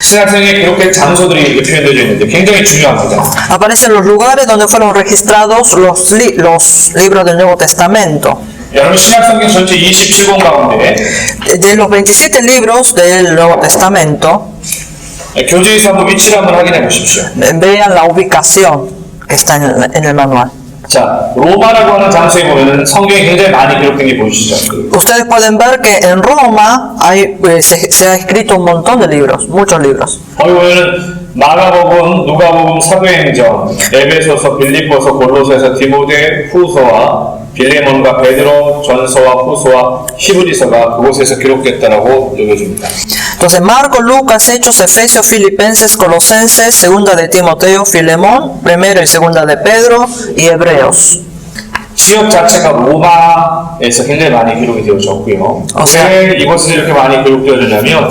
신학성에 기록된 장소들이 이렇게 표현되어 있는데 굉장히 중요합니다. Aparecen los lugares donde fueron registrados los libros del Nuevo Testamento. 여러분 신약성경 전체 27권 가운데 De los 27 libros del Nuevo Testamento, 교재에서 한번 위치를 한번 확인해 보십시오. vean la ubicación que está en el manual. 자, 로마라고 하는 장소에 보면은 성경이 굉장히 많이 기록된 게 보이시죠? Ustedes pueden ver que en Roma se ha escrito un montón de libros, muchos libros. 거기 보면은 마가복음, 누가복음, 사도행전, 에베소서, 빌립보서, 골로새서, 디모데, 후서와 빌레몬과 베드로, 전서와 후서와 히브리서가 그곳에서 기록됐다라고 여겨집니다. Entonces Marcos, Lucas, Hechos, Efesios, Filipenses, Colosenses, Segunda de Timoteo, Filemón, Primera y Segunda de Pedro y Hebreos. 지역 자체가 로마에서 굉장히 많이 기록이 되어졌고요. 왜 이곳에서 이렇게 많이 기록되어졌냐면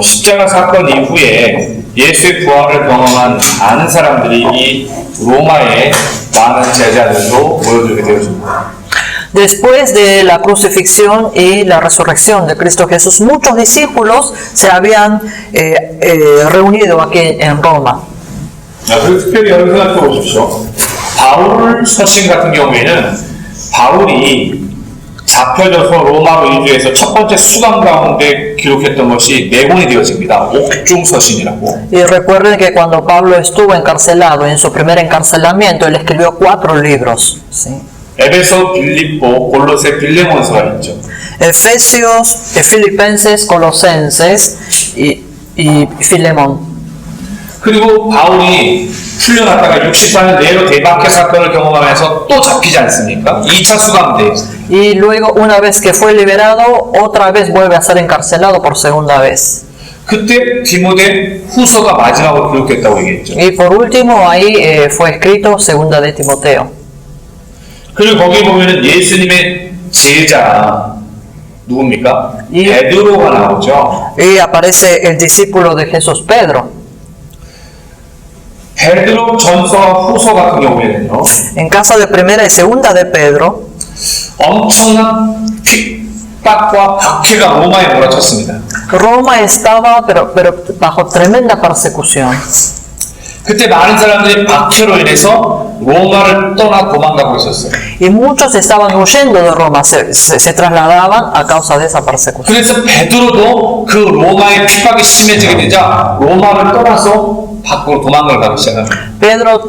십자가 사건 이후에 예수의 부활을 경험한 많은 사람들이 이 로마의 많은 제자들로 모여들게 되었습니다. Después de la crucifixión y la resurrección de Cristo Jesús, muchos discípulos se habían reunido aquí en Roma. 그리고 특별히 여러분 생각해 보십시오. 바울 서신 같은 경우에는 바울이 잡혀져서 로마로 이주해서 첫 번째 수감 가운데 기록했던 것이 4권이 되어집니다. 옥중서신이라고. Y recuerden que cuando Pablo estuvo encarcelado, en su primer encarcelamiento, él escribió 4 libros. ¿Sí? 에베소, 빌립보, 골로새, 빌레몬서가 있죠. Efesios, Filipenses, Colosenses y Filemón. 그리고 바울이 풀려났다가 68년 네로 대박해 사건을 경험하면서 또 잡히지 않습니까? 2차 수감대. Y luego, una vez que fue liberado, otra vez vuelve a ser encarcelado por segunda vez. 그때 디모데 후서가 마지막으로 기록됐다고 얘기했죠. Y por último, ahí fue escrito Segunda de Timoteo. 그리고 거기 보면은 예수님의 제자 누굽니까? 베드로가 나오죠. Y aparece el discípulo de Jesús, Pedro. 베드로 전서와 후서 같은 경우에는요. En caso de Primera y Segunda de Pedro, 엄청난 핍박과 박해가 로마에 몰아쳤습니다. Roma estaba pero bajo tremenda persecución. 그때 많은 사람들이 박해로 인해서 로마를 떠나 도망가고 있었어요. Y muchos estaban huyendo de Roma, se trasladaban a causa de esa persecución. 그래서 베드로도 그 로마의 핍박이 심해지게 되자 로마를 떠나서 밖으로 도망을 가기 시작합니다.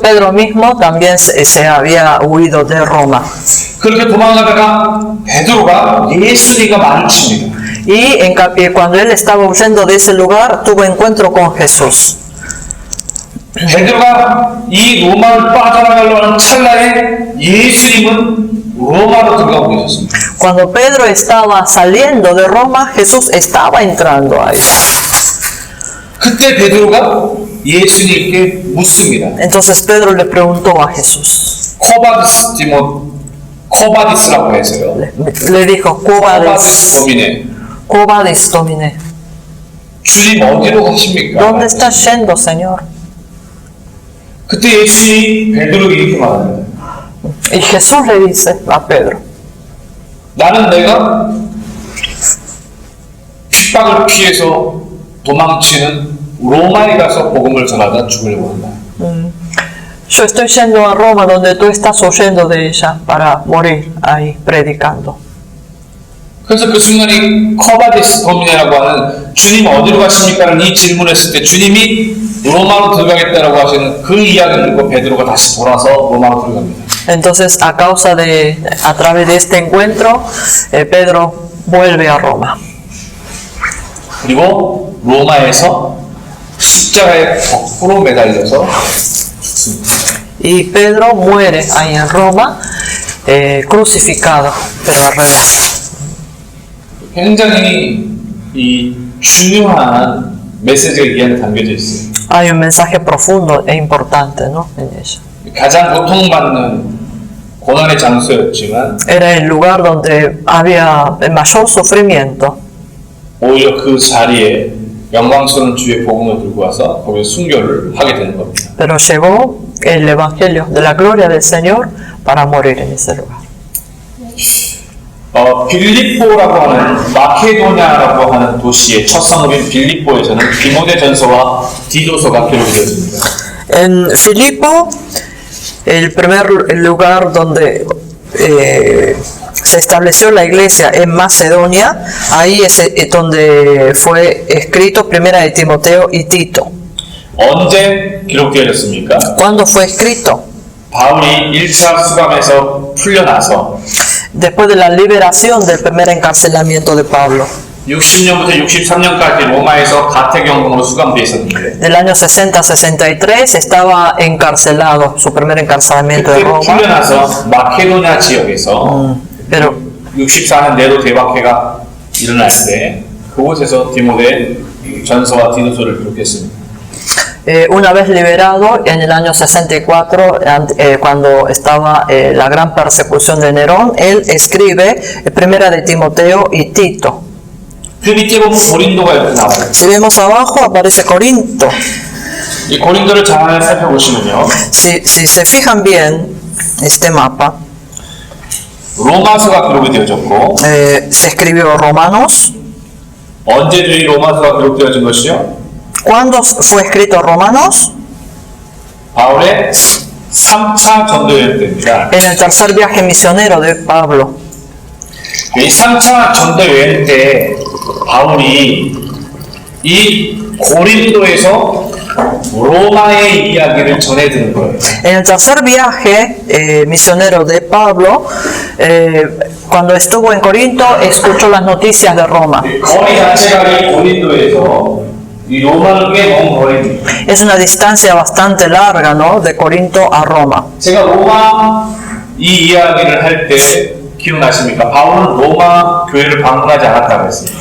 Pedro mismo también se había huido de Roma. 그렇게 도망가다가 베드로가 예수님과 마주칩니다. Y cuando él estaba huyendo de ese lugar, tuvo encuentro con Jesús. 베드로가 이 로마를 빠져나가려고 하는 찰나에 예수님은 로마로 들어가고 계셨습니다. Cuando Pedro estaba saliendo de Roma, Jesús estaba entrando ahí. 그때 베드로가 예수님께 묻습니다. Entonces Pedro le preguntó a Jesús. 코바디스라고 해서요. Le dijo, 코바디스 도미네. Cobadis Domine. 주님 어디로 가십니까? ¿Dónde estás yendo, Señor? 그때 예수님이 베드로에게 이렇게 말합니다. Y Jesús le dice a Pedro, 나는 내가 핍박을 피해서 도망치는 로마에 가서 복음을 전하다 죽으려고 한다. yo estoy yendo a Roma donde tú estás huyendo de ella para morir ahí predicando. 그래서 그 순간이 커바디스 도미네라고 하는 주님 어디로 가십니까라는 이 질문했을 때 주님이 로마로 들어가겠다라고 하시는 그 이야기를 듣고 베드로가 다시 돌아서 로마로 들어갑니다. Entonces, a través de este encuentro, Pedro vuelve a Roma. 그리고 로마에서 십자가에 거꾸로 매달려서 Y Pedro muere ahí en Roma, crucificado, pero al revés. 굉장히 이 중요한 메시지가 이 안에 담겨져 있어요. Hay un mensaje profundo e importante, ¿no? En ella. 가장 고통받는 고난의 장소였지만 Era el lugar donde había el mayor sufrimiento. 오히려 그 자리에 영광스러운 주의 복음을 들고 와서 거기에 순교를 하게 되는 겁니다. Pero llegó el evangelio de la gloria del Señor para morir en ese lugar. 빌립보라고 하는 마케도냐라고 하는 도시의 첫 성읍인 빌립보에서는 디모데전서와 디도서가 기록이 되었습니다. En Filipo, el primer lugar donde se estableció la iglesia en Macedonia, ahí es donde fue escrito Primera de Timoteo y Tito. 언제 기록되어졌습니까? ¿Cuándo fue escrito? 바울이 1차 수감에서 풀려나서 Después de la liberación del primer encarcelamiento de Pablo. 60년부터 63년까지 로마에서 가택연금으로 수감되어 있었는데 Del año 60-63 estaba encarcelado, su primer encarcelamiento de 그때 Roma. 풀려나서 마케도냐 지역에서 Pero 64년 내로 대박회가 일어날 때 그곳에서 디모데 전서와 디도서를 기록했습니다. una vez liberado en el año 64, cuando estaba la gran persecución de Nerón, él escribe Primera de Timoteo y Tito. 그 밑에 보면 고린도가 이렇게 나와요. Si vemos abajo aparece Corinto. 이 고린도를 잘 살펴보시면요. Si se fijan bien este mapa, 로마서가 기록이 되어졌고 se escribió Romanos. 언제도 이 로마서가 기록되어진 것이요? ¿Cuándo fue escrito Romanos? 바울의 3차 전도 여행 때입니다. En el tercer viaje misionero de Pablo. 이 3차 전도 여행 때 바울이 이 고린도에서 로마의 이야기를 전해드는 거예요. En el tercer viaje misionero de Pablo, cuando estuvo en Corinto, escuchó las noticias de Roma. 거리 자체가 이 고린도에서 이 로마는 꽤 먼 거리입니다. Es una distancia bastante larga, ¿no? De Corinto a Roma. 제가 로마 이 이야기를 할 때 기억나십니까? 바울은 로마 교회를 방문하지 않았다고 했습니다.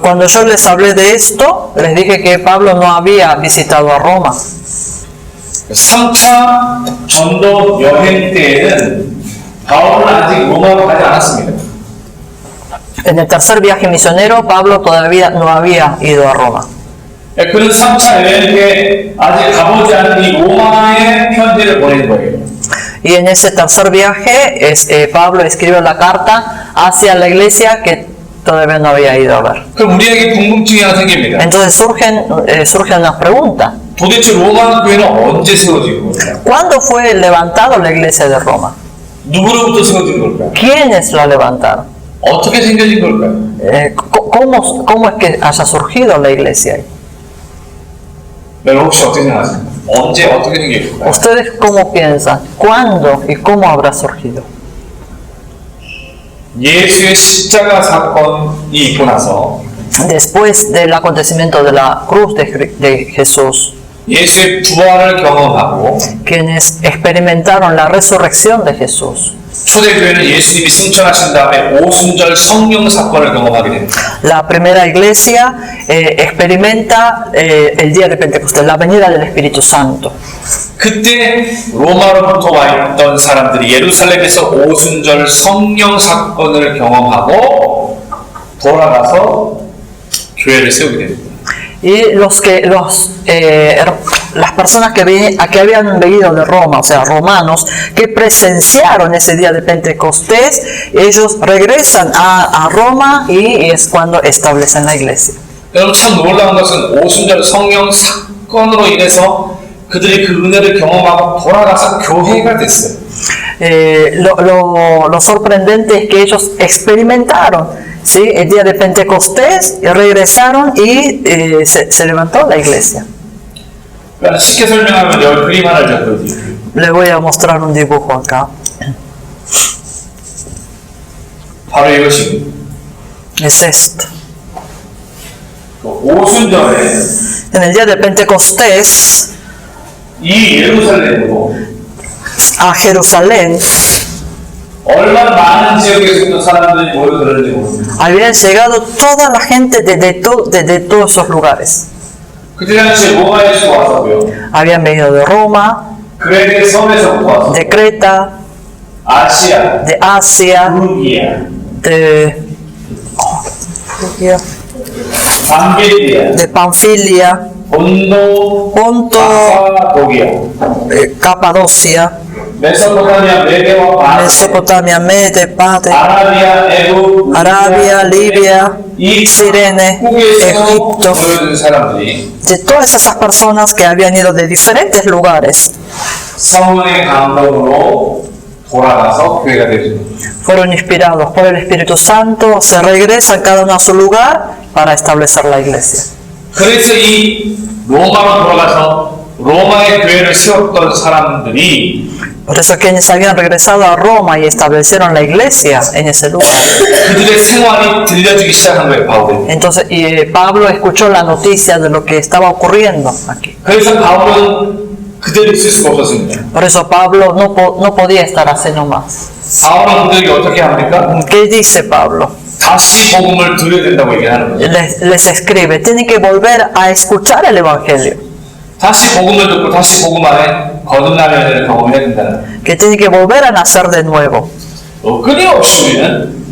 Cuando yo les hablé de esto, les dije que Pablo no había visitado a Roma. 3차 전도 여행 때에는 바울은 아직 로마로 가지 않았습니다. En el tercer viaje misionero, Pablo todavía no había ido a Roma. 그는 3차 여행 때 아직 가보지 않은 이 로마에 편지를 보낸 거예요. Y en ese tercer viaje, Pablo escribió la carta hacia la iglesia que todavía no había ido a ver. 그럼 우리에게 궁금증이 하나 생깁니다. Entonces surgen las preguntas. 도대체 로마 교회는 언제 세워진 걸까요? ¿Cuándo fue levantada la iglesia de Roma? 누구로부터 세워진 걸까요? ¿Quiénes la levantaron? 어떻게 생겨진 걸까요? ¿Cómo es que haya surgido la iglesia ahí? 여러분 혹시 어떻게 생각하세요? 언제 어떻게 생길까요? ¿Ustedes cómo piensan? ¿Cuándo y cómo habrá surgido? 예수의 십자가 사건이 있고 나서 Después del acontecimiento de la cruz de Jesús, 예수의 부활을 경험하고 quienes experimentaron la resurrección de Jesús, 초대교회는 예수님이 승천하신 다음에 오순절 성령 사건을 경험하게 됩니다. la primera iglesia experimenta el día de Pentecostés, la venida del Espíritu Santo. 그때 로마로부터 와 있던 사람들이 예루살렘에서 오순절 성령 사건을 경험하고 돌아가서 교회를 세우게 됩니다. Y las personas que habían venido de Roma, o sea, romanos, que presenciaron ese día de Pentecostés, ellos regresan a Roma y es cuando establecen la iglesia. 여러분 참 놀라운 것은 오순절 성령 사건으로 인해서 그들이 그 은혜를 경험하고 돌아가서 교회가 됐어요. Lo sorprendente es que ellos experimentaron, ¿sí?, el día de Pentecostés, y regresaron y se levantó la iglesia. 쉽게 설명하면 여기 그림 하나를 줬거든요. Les voy a mostrar un dibujo acá. 바로 이것입니다. Es esto. 오순절에 En el día de Pentecostés, 이 예루살렘으로 a Jerusalén 얼마나 많은 지역에서 있는 사람들이 모여들었는지 모릅니다. habían llegado toda la gente desde todos esos lugares. 그때 당시에 로마에서 왔었고요. Habían venido de Roma, 그레데 섬에서부터 왔었고 de Creta, 아시아, de Asia, 부르기아, 밤게리아, de Panfilia, 본도, Ponto, 가파도기아, Capadocia, 메소포타미아, 메대와 바데, Mesopotamia, Mede, Pade, 아라비아, 애굽, Arabia, Libia, 이 Sirene, 국에서 Egipto. 모여든 사람들이 De todas esas personas que habían ido de diferentes lugares, 성령의 감동으로 돌아가서 교회가 되어집니다. fueron inspirados por el Espíritu Santo, se regresan cada uno a su lugar para establecer la iglesia. 그래서 이 로마로 돌아가서 로마의 교회를 세웠던 사람들이 Por eso quienes habían regresado a Roma y establecieron la iglesia en ese lugar. 그들의 생활이 들려주기 시작한 거예요, 바울이. Entonces Pablo escuchó la noticia de lo que estaba ocurriendo aquí. 그래서 바울은 그대로 있을 수가 없었습니다. Por eso Pablo no podía estar así nomás. 바울은 그들에게 어떻게 합니까? ¿Qué dice Pablo? 다시 복음을 들어야 된다고 얘기하는 거예요. Les escribe, tienen que volver a escuchar el Evangelio, 다시 복음을 듣고 다시 복음 안에 거듭남의 은혜를 경험해야 된다는 거예요. que tienen que volver a nacer de nuevo. 끊임없이 우리는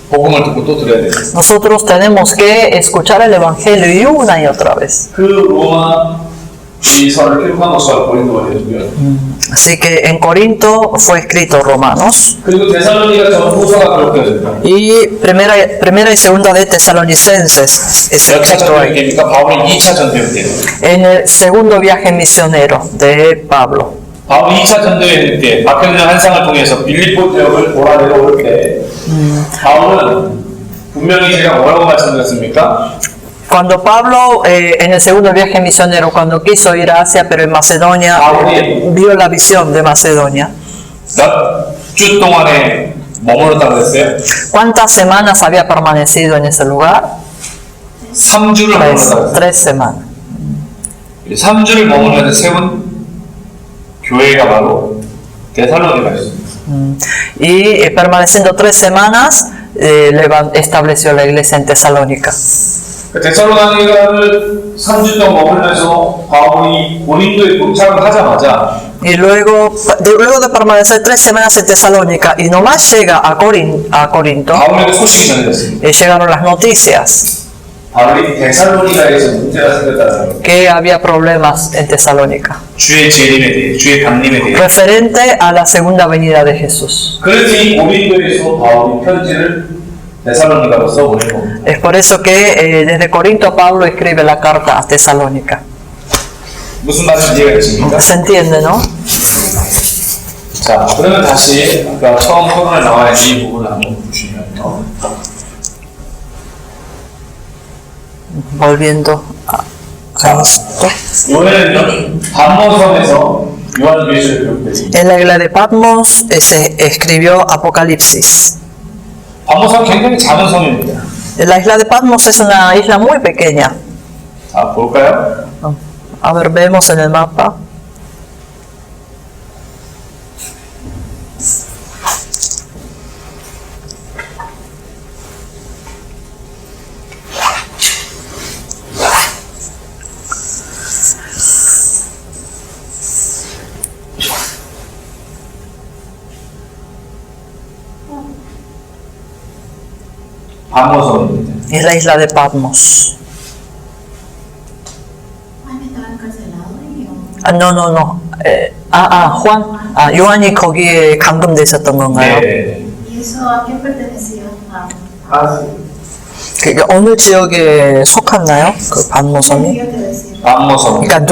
복음을 듣고 또 들어야 돼요. Nosotros tenemos que escuchar el Evangelio y una y otra vez. 그 로마 이 서를 기록한 것과 고린도서였고요. Así que en Corinto fue escrito Romanos 그리고 데살로니가 전후서가 기록되어집니다. y primera y segunda de Tesalonicenses es 몇 차 escrito ahí. 전도여행입니까? 바울이 2차 전도여행 때요. En el segundo viaje misionero de Pablo. 바울이 2차 전도여행 때 박형준 한상을 통해서 빌립보 지역을 돌아내려올 때 바울은 분명히 제가 뭐라고 말씀드렸습니까? Cuando Pablo, en el segundo viaje misionero, cuando quiso ir a Asia, pero en Macedonia, vio la visión de Macedonia. 몇 주 동안에 머물렀다고 그랬어요? ¿Cuántas semanas había permanecido en ese lugar? 3주를 머물렀다고 그랬어요. 3 semanas. 3주를 머물면서 세운 교회가 바로 데살로니가였습니다. Y permaneciendo 3 semanas, estableció la iglesia en Tesalónica. 데살로니가를 3주 동안 머물면서 바울이 고린도에 도착을 하자마자 Y luego de permanecer 3 semanas en Tesalónica y nomás llega a Corinto, 바울에게 소식이 전해졌습니다. llegaron las noticias 바울이 데살로니가에서 문제가 생겼다는 거예요. que había problemas en Tesalónica, 주의 재림에 대해, 주의 강림에 대해. referente a la segunda venida de Jesús. 그래서 이 고린도에서 바울이 편지를 데살로니가로서 보낸 겁니다. Es por eso que desde Corinto Pablo escribe la carta a Tesalónica. 무슨 말인지 이해가 되십니까? ¿Se entiende, no? 자, 그러면 다시 아까 처음 토론에 나와 있는 이 부분을 한번 보시면요. Volviendo a esto. 요한은요, 반모섬에서 요한계시를 기록했습니다. En la isla de Patmos se escribió Apocalipsis. 반모섬 굉장히 작은 섬입니다. La isla de Patmos es una isla muy pequeña. 자, 볼까요? A ver, vemos en el mapa. 반모섬입니다. Es la isla de Patmos. No. Juan. 요한이 거기에 감금돼 있었던 건가요? 네. ¿Y eso a qué pertenecía? 그게 어느 지역에 속했나요? 그 반모섬이? Tendría que decir. 반모섬. 그러니까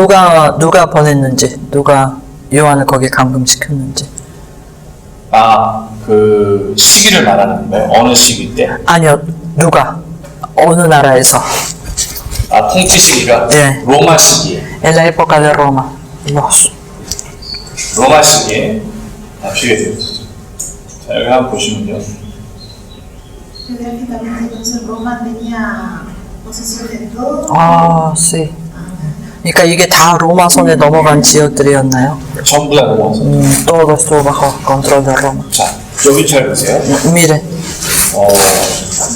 누가 보냈는지, 누가 요한을 거기에 감금시켰는지. 그 시기를 말하는 거예요. 어느 시기 때? 아니요, 누가 어느 나라에서? 통치 시기가 네. 로마 시기에. En la época de Roma. 로마 시기에 잡히게 되었죠. 자, 여기 한번 보시면요. Geográficamente, entonces Roma tenía posesión de todo. sí. 그러니까 이게 다 로마 손에 넘어간 지역들이었나요? 전부 다 넘어와서. Todo estuvo bajo control de Roma. 자, 여기 잘 보세요. Miren,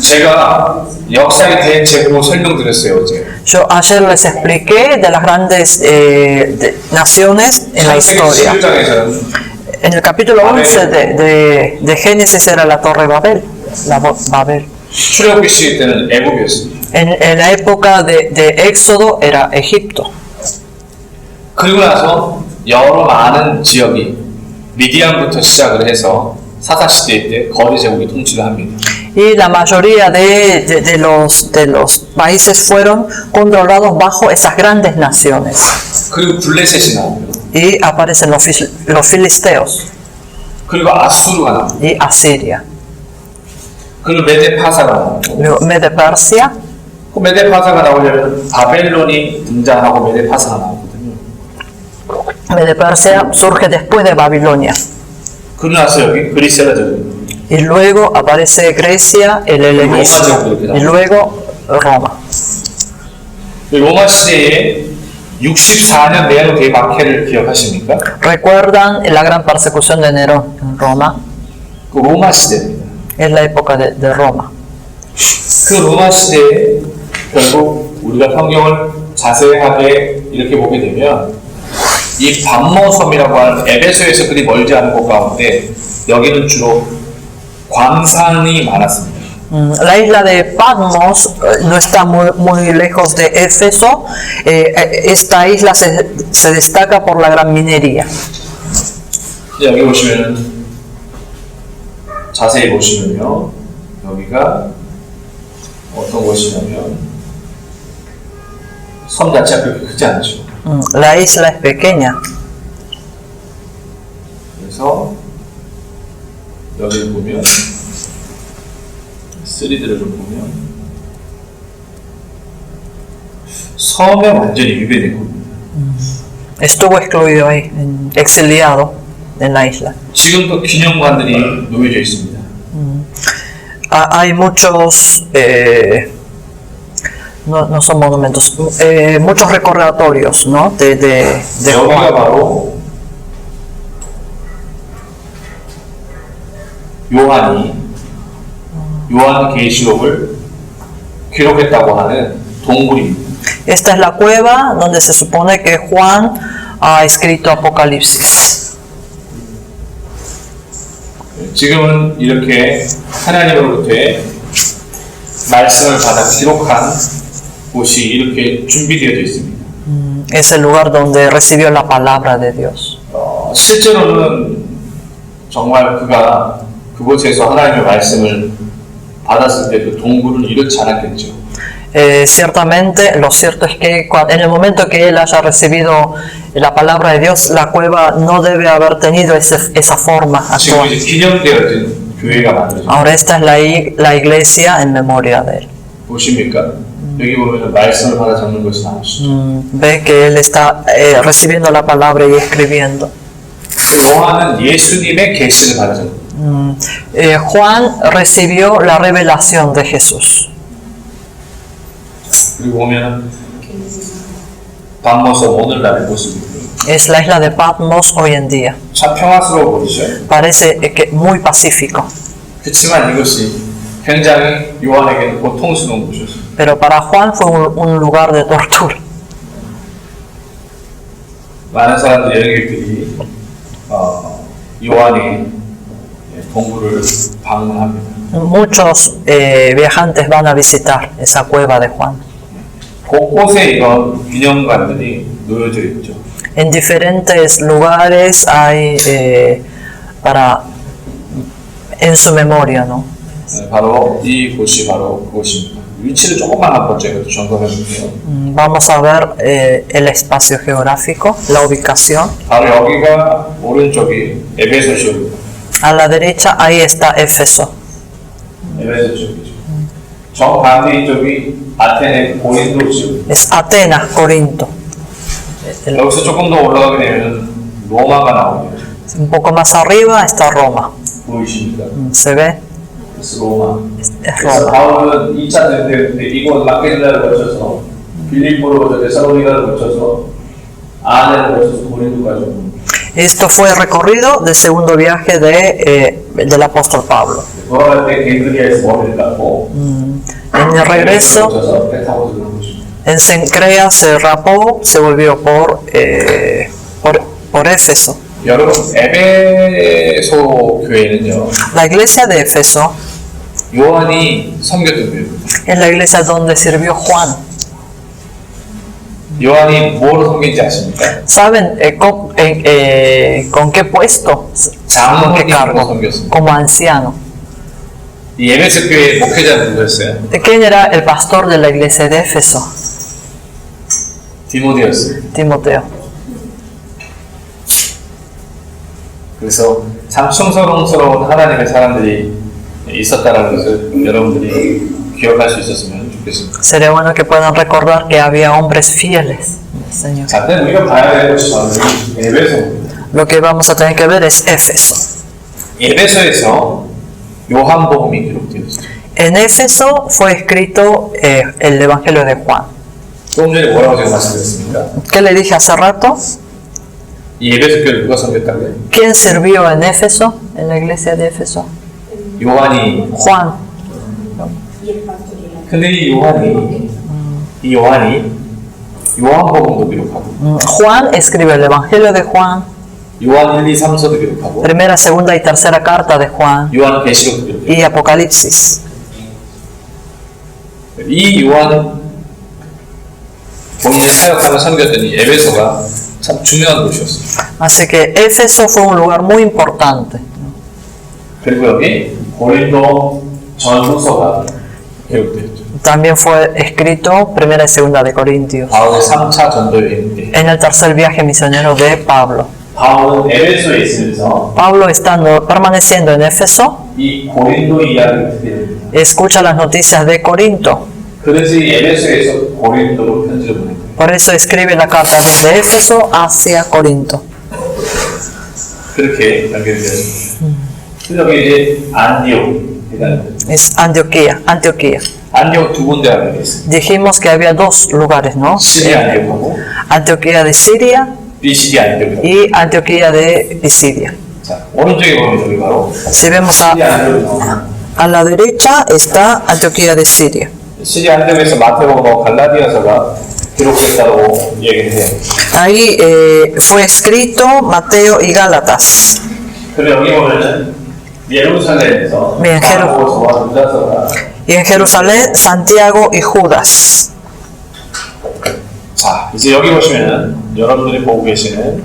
제가 역사에 대해 제고 설명드렸어요, 어제. yo ayer les expliqué de las grandes naciones en la historia. 11장에서는 En el capítulo 11 de Génesis era la Torre Babel, Babel. 출애굽기 시기 때는 애굽이었습니다. En la época de Éxodo era Egipto. 그리고 나서 여러 많은 지역이 미디안부터 시작을 해서 사사시대 때 거리 제국이 통치를 합니다. Y la mayoría de los países fueron controlados bajo esas grandes naciones. 그리고 블레셋이 나오고요. Y aparecen los filisteos 그리고 아수르가 나오고 y Asiria. 그리고 메데파사가 나오고 Luego Medo Persia. 그 메데파사가 나오려면 바벨론이 등장하고 메데파사가 나오거든요. Medo Persia surge después de Babilonia. 그러고 나서 여기 그리스가 들어요. Y luego aparece Grecia, el helenismo. Y luego Roma. 로마 시대에 64년 네로 대박해를 기억하십니까? ¿Recuerdan la gran persecución de Nerón en Roma? 그 로마 시대입니다. Es la época de Roma. 그 로마 시대에 결국 우리가 성경을 자세하게 이렇게 보게 되면 이 밤모섬이라고 하는 에베소에서 그리 멀지 않은 곳 가운데 여기는 주로 광산이 많았습니다. La isla de Patmos no está muy lejos de Éfeso. Esta isla se destaca por la gran minería. 여기 보시면 자세히 보시면요, 여기가 어떤 곳이냐면 섬 자체가 그렇게 크지 않죠. La isla es pequeña. 그래서 여기를 보면 3D를 좀 보면 섬에 완전히 유배된 겁니다. Estuvo excluido ahí, exiliado en la isla. 지금도 기념관들이 놓여져 있습니다. Hay muchos, no son monumentos, muchos recordatorios, ¿no? de 여기가 Juan. 바로 요한 계시록을 기록했다고 하는 동굴입니다. Esta es la cueva donde se supone que Juan ha escrito Apocalipsis. 지금은 이렇게 하나님으로부터의 말씀을 받아 기록한 곳이 이렇게 준비되어져 있습니다. Es el lugar donde recibió la palabra de Dios. 실제로는 정말 그가 그곳에서 하나님의 말씀을 받았을 때 그 동굴은 이렇지 않았겠죠. Ciertamente, lo cierto es que en el momento que él haya recibido la palabra de Dios, la cueva no debe haber tenido esa forma 지금 actual. 이제 기념되어진 교회가 만들어졌습니다. Ahora esta es la iglesia en memoria de él. 보십니까? 여기 보면 말씀을 받아 적는 것이 나오시죠. Ve que él está recibiendo la palabra y escribiendo. 요한은 예수님의 계시를 받아 적는 Juan recibió la revelación de Jesús. 그리고 보면 밤모섬 오늘날의 모습이고요. Es la isla de Patmos hoy en día. 참 평화스러워 보이죠. Parece que muy pacífico. 그렇지만 이것이 굉장히 요한에게는 고통스러운 곳이었어요. Pero para Juan fue un lugar de tortura. 많은 사람들 여행객들이 요한의 동굴을 방문합니다. Muchos viajantes van a visitar esa cueva de Juan. 곳곳에 이런 기념관들이 놓여져 있죠. En diferentes lugares hay en su memoria, ¿no? 바로 이 곳이 바로 그곳입니다. 위치를 조금만 한번 제가 점검해 볼게요. Vamos a ver el espacio geográfico, la ubicación. 바로 여기가 오른쪽이 에베소 지역입니다. A la derecha ahí está Éfeso. 에베소 지역이죠. 정반대 이쪽이 아테네 고린도 지역. Es Atenas, Corinto. 여기서 조금 더 올라가게 되면 로마가 나옵니다. Un poco más arriba está Roma. 보이십니까? ¿Se ve? 로마. Es 그래서 Roma. 바울은 2차 전쟁 때 이곳 마케도니아를 거쳐서 빌립보를 거쳐 데살로니가를 거쳐서 아덴을 거쳐서 고린도까지 옵니다. Esto fue el recorrido del segundo viaje del apóstol Pablo. 돌아갈 때 갱그리아에서 머리를 깎고 En el regreso, 거쳐서 배 타고 들어온 것입니다. en Cencrea se rapó, se volvió por Éfeso. 여러분 에베소 교회는요 La iglesia de Éfeso 요한이 섬겼던 교회입니다. es la iglesia donde sirvió Juan. 요한이 뭐로 섬긴지 아십니까? ¿Saben con qué puesto? ¿Con qué cargo? Como anciano. 이 에베소 교회 목회자는 누구였어요? ¿Quién era el pastor de la iglesia de Éfeso? 디모데였어요. Timoteo. 그래서 참 충성스러운 하나님의 사람들이 있었다는 것을 여러분들이 기억할 수 있었으면 좋겠습니다. Sería bueno que puedan recordar que había hombres fieles, Señor. 자, 근데 우리가 봐야 될 것이 바로 이 에베소입니다. Lo que vamos a tener que ver es Éfeso. 에베소에서 요한복음이 기록되었어요. En Éfeso fue escrito el Evangelio de Juan. 조금 전에 뭐라고 제가 말씀드렸습니까? ¿Qué le dije hace rato? 이 에베소 교회 누가 섬겼다고요? ¿Quién sirvió en Éfeso, en la iglesia de Éfeso? 요한이. Juan. 근데 이 요한이 요한복음도 기록하고 Juan escribe el Evangelio de Juan, 요한 1, 2, 3서도 기록하고 primera, segunda y tercera carta de Juan 요한 계시록도 기록해요. y Apocalipsis. 이 요한 본인의 사역하며 섬겼던 이 에베소가 참 중요한 곳이었어요. Así que Éfeso fue un lugar muy importante. 그리고 여기 고린도 전후서가 기록되었죠. También fue escrito primera y segunda de Corintios. 바울의 3차 전도 여행 때 En el tercer viaje misionero de Pablo. 바울은 에베소에 있으면서 Pablo, estando permaneciendo en Éfeso, 이 고린도 이야기를 듣게 됩니다. escucha las noticias de Corinto. 그래서 이 에베소에서 고린도로 편지를 보낸 거예요. Por eso escribe la carta desde Éfeso hacia Corinto. 그렇게 연결되어요. 그래서 여기 이제 안디옥. Es Antioquía. 안디옥 두 군데 하게 있어요. Dijimos que había dos lugares, ¿no? 시리아 안디옥하고 Antioquía de Siria 비시디아 안디옥. y Antioquía de Pisidia. 자, 오른쪽에 보면 여기 바로 Si vemos 시리아 안디옥이 나옵니다. a la derecha está Antioquía de Siria. 시리아 안디옥에서 마태복음과 갈라디아서가 기록됐다고 얘기를 해요. Ahí fue escrito Mateo y Gálatas. 그리고 여기 보면은 예루살렘에서 Bien, 마가복음과 유다서가. Y en Jerusalén, Santiago y Judas. 자, 이제 여기 보시면은 여러분들이 보고 계시는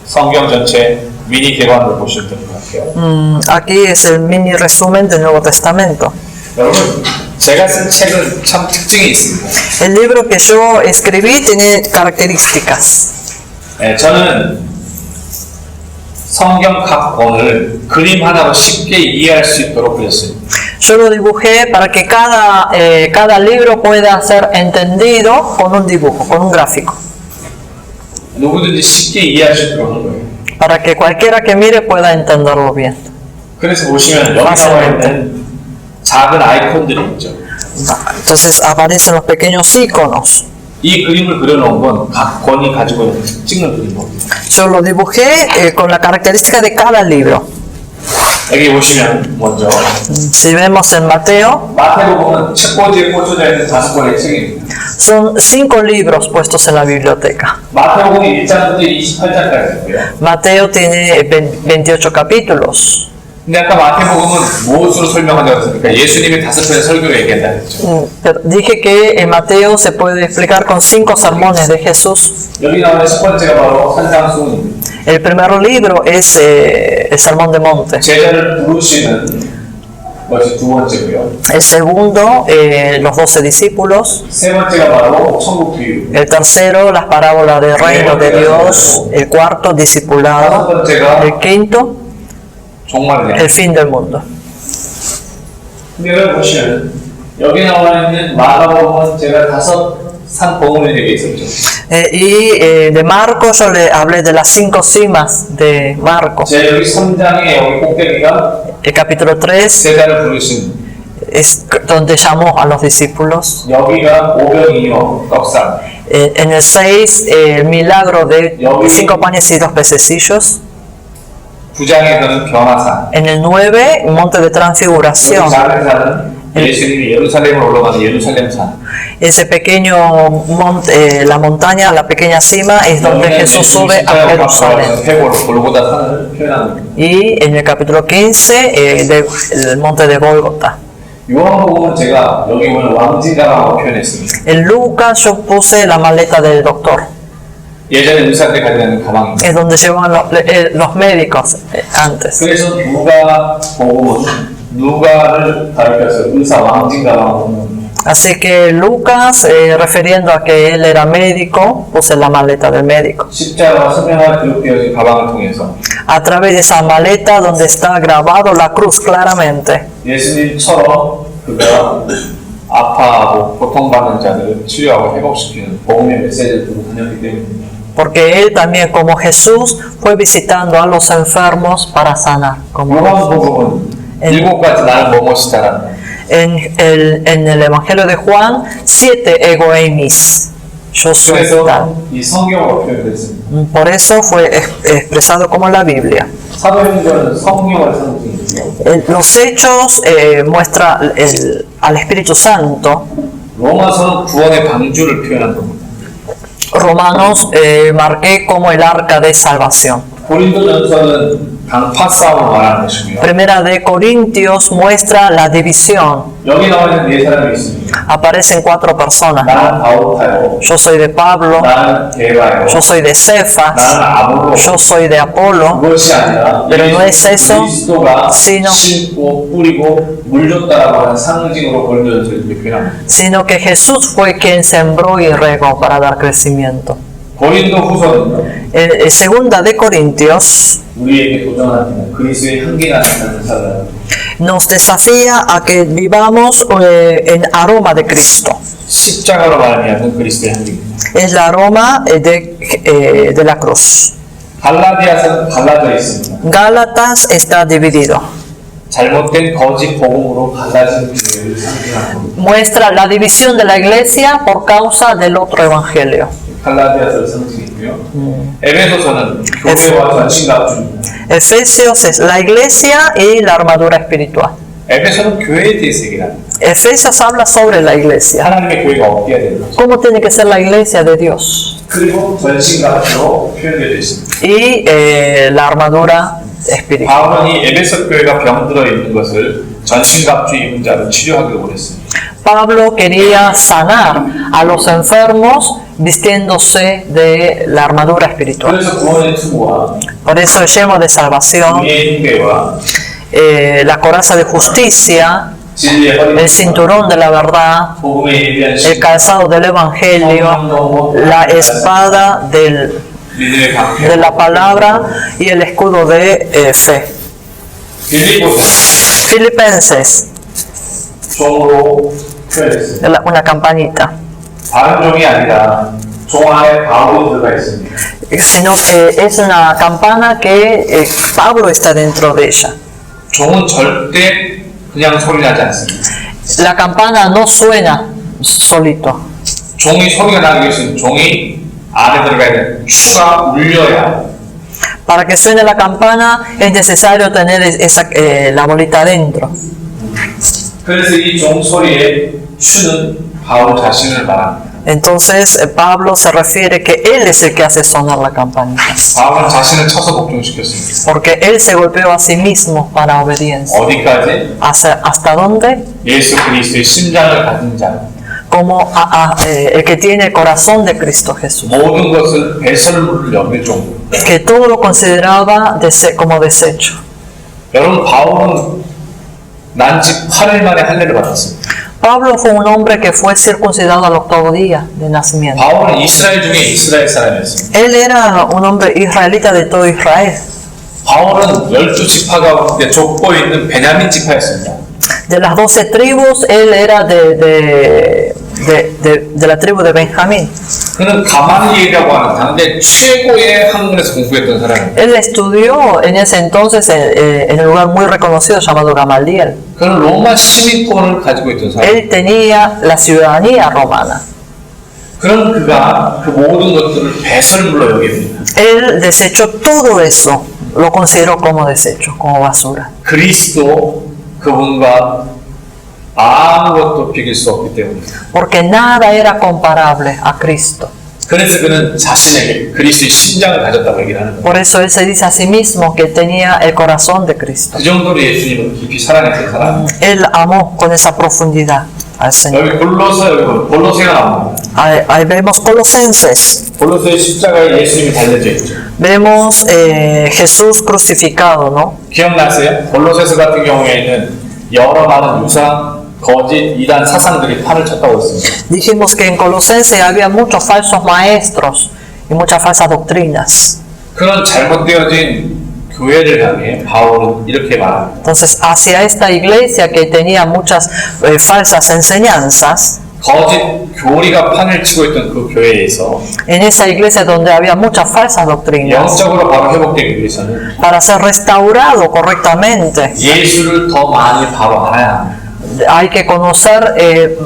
성경 전체 미니 개관을 보시면 될 것 같아요. Aquí es el mini resumen del Nuevo Testamento. 여러분, 제가 쓴 책은 참 특징이 있습니다. El libro que yo escribí tiene características. 네, 저는 성경 각 권을 그림 하나로 쉽게 이해할 수 있도록 그렸어요. Yo lo dibujé para que cada libro pueda ser entendido con un dibujo, con un gráfico. 누구든지 쉽게 이해할 수 있도록 한 거예요. Para que cualquiera que mire pueda entenderlo bien. 그래서 보시면 여기 나와 있는 작은 아이콘들이 있죠. Entonces aparecen los pequeños iconos. 이 그림을 그려놓은 건 각 권이 가지고 있는 특징을 그린 겁니다. Yo lo dibujé con la característica de cada libro. 여기 보시면 먼저 Si vemos en Mateo, 마태복음은 책꽂이에 꽂혀져 있는 5권의 책입니다. son 5 libros puestos en la biblioteca. 마태복음이 1장부터 28장까지 있고요. Mateo tiene 28 capítulos. 근데 아까 마태복음은 무엇으로 설명한다고 했습니까? 예수님이 5편의 설교를 얘기한다 했죠. Pero dije que en Mateo se puede explicar con 5 sermones de Jesús. 여기 나오는 첫 번째가 바로 산상수훈입니다. El primer libro es el Sermón de Monte. 제자를 부르시는 것이 두 번째고요. El segundo, los 12 discípulos. 세 번째가 바로 천국 비유. El tercero, las parábolas del reino de Dios. El cuarto, 다섯 discipulado. 번째가 El quinto, 종말을 el fin del mundo. 근데 여기 보시면 여기 나와 있는 마가복음은 제가 5 산복음을 얘기해 있었죠. De Marcos yo le hablé de las 5 cimas de Marcos. 제가 여기 3장에 여기 꼭대기가 El capítulo 3 제자를 부르신 es donde llamó a los discípulos. 여기가 오병이어 떡상. En el 6, el milagro de 5 panes y 2 pececillos. 9장에서는 변화산. En el 9, monte de 여기 transfiguración. 작은 산은 예수님이 예루살렘으로 올라가는 예루살렘산. Ese pequeño monte, la montaña, la pequeña cima es donde Jesús sube a Jerusalén. 골고다 산을 표현합니다. Y en el capítulo 15, el monte de Gólgota. 요한복음은 제가 여기 오늘 왕진가방으로 표현했습니다. En Lucas yo puse la maleta del doctor, 예전에 의사한테 가지고 가방입니다. es donde llevaban los médicos antes. 그래서 누가복음은 누가를 가리켜서 의사 왕진가방으로 Así que Lucas, refiriendo a que él era médico, puse la maleta del médico. 십자가와 성령과 기록되어진 가방을 통해서 A través de esa maleta donde está grabado la cruz claramente. 예수님처럼 그가 아파하고 고통받는 자들을 치료하고 회복시키는 복음의 메시지를 두고 다녔기 때문입니다. Porque él también, como Jesús, fue visitando a los enfermos para sanar. Como 요한복음은 일곱 가지 나는 뭐뭐시다라는 en el Evangelio de Juan, 7 ego emis. Yo soy tal. 그래서 이 성경으로 표현됐습니다. Por eso fue expresado como la Biblia. 사도행전은 성령을 상징해요. Los hechos muestra al Espíritu Santo. 로마서는 구원의 방주를 표현한 겁니다. Romanos marqué como el arca de salvación. 고린도전서는 강파 싸움을 말하는 것이고요. Primera de Corintios muestra la división. 여기 나와 있는 네 사람이 있습니다. Aparecen 4 personas. 나는 바울타요. Yo soy de Pablo, 나는 게바요. yo soy de Cefas, 나는 아볼로. yo soy de Apolo. 그것이 아니라 Pero no es eso, 그리스도가 sino- 심고 뿌리고 물줬다라고 하는 상징으로 고린도전서 이렇게 표현합니다. Sino que Jesús fue quien sembró y regó para dar crecimiento. 고린도 후서는요. Segunda de Corintios 우리에게 도전하는 그리스도의 향기 나는 사람. nos desafía a que vivamos en aroma de Cristo. 십자가로 말미암은 그리스도의 향기입니다. Es la aroma de la cruz. 갈라디아서는 갈라져 있습니다. Gálatas está dividido. 잘못된 거짓 복음으로 갈라진 교회를 상징하는 겁니다. Muestra la división de la iglesia por causa del otro evangelio. 갈라디아서를 상징했고요. 에베소서는 교회와 전신갑주입니다. Efesios es la iglesia y la armadura espiritual. 에베소는 교회에 대해서 얘기를 합니다. Efesios habla sobre la iglesia. 하나님의 교회가 어때야 되는 거죠. ¿Cómo tiene que ser la iglesia de Dios? 그리고 전신갑주로 표현되어 있습니다. Y la armadura espiritual. 바울은 이 에베소 교회가 병들어 있는 것을 전신갑주 입은 자로 치료하기로 원했습니다. Pablo quería sanar a los enfermos vistiéndose de la armadura espiritual. 그래서 구원의 투구와 Por eso el yelmo de salvación, 우리의 흉배와 la coraza de justicia, 진리의 허리, el cinturón de la verdad, 복음에 예비한 el calzado del evangelio, la espada 믿음의 강패, de la palabra y el escudo de fe. 빌립보서 Filipenses, 종으로 표현했습니다. una campanita, 다른 종이 아니라 종 안에 바울이 들어가 있습니다. sino que es una campana que Pablo está dentro de ella. 종은 절대 그냥 소리 나지 않습니다. La campana no suena solito. 종이 소리가 나기 위해서는 종이 안에 들어가 있는 추가 울려야 Para que suene la campana es necesario tener la bolita adentro. 그래서 이 종 소리의 추는 바울 자신을 말합니다. Entonces Pablo se refiere que él es el que hace sonar la campanita. 바울은 자신을 쳐서 복종시켰습니다. Porque él se golpeó a sí mismo para obediencia. 어디까지? ¿Hasta dónde? 예수 그리스도의 심장을 가진 자 Como el que tiene el corazón de Cristo Jesús. 모든 것을 배설물을 여길 정도. Que todo lo consideraba como desecho. 여러분 바울은 난지 8일 만에 할례를 받았습니다. Pablo fue un hombre que fue circuncidado al 8º día de nacimiento. 바울은 이스라엘 중에 이스라엘 사람이었습니다. Él era un hombre israelita de todo Israel. 바울은 12지파 가운데 족보에 있는 베냐민 지파였습니다. De las 12 tribus, él era de la tribu de Benjamín. 그는 가말리엘이라고 하는 당대 최고의 학문에서 공부했던 사람입니다. Él estudió en ese entonces en un lugar muy reconocido llamado Gamaliel. 그는 로마 시민권을 가지고 있던 사람. Él tenía la ciudadanía romana. 그런 그가 그 모든 것들을 배설물로 여깁니다. Él desechó todo eso, lo consideró como desecho, como basura. 그리스도 그분과 아무것도 비길 수 없기 때문입니다. Porque nada era comparable a Cristo. 그래서 그는 자신에게 그리스도의 심장을 가졌다고 얘기를 하는 거예요. Por eso él se dice a sí mismo que tenía el corazón de Cristo. 그 정도로 예수님을 깊이 사랑했던 사람. Él amó con esa profundidad al Señor. 여기 골로새가 나옵니다. Ahí vemos Colosenses, 골로새 십자가에 예수님이 달려져 있죠. vemos Jesús crucificado, ¿no? 기억나세요? 골로새서 같은 경우에는 여러 많은 유상, 거짓, 이단, 사상들이 판을 쳤다고 했습니다. Dijimos que en Colosenses había muchos falsos maestros y muchas falsas doctrinas. 그런 잘못되어진 교회를 향해 바울은 이렇게 말합니다. Entonces, hacia esta iglesia que tenía muchas falsas enseñanzas, 거짓 교리가 판을 치고 있던 그 교회에서 en esa iglesia donde había muchas falsas doctrinas, 영적으로 바로 회복되기 위해서는 para ser restaurado correctamente, 예수를 더 많이 바로 알아야 합니다. hay que conocer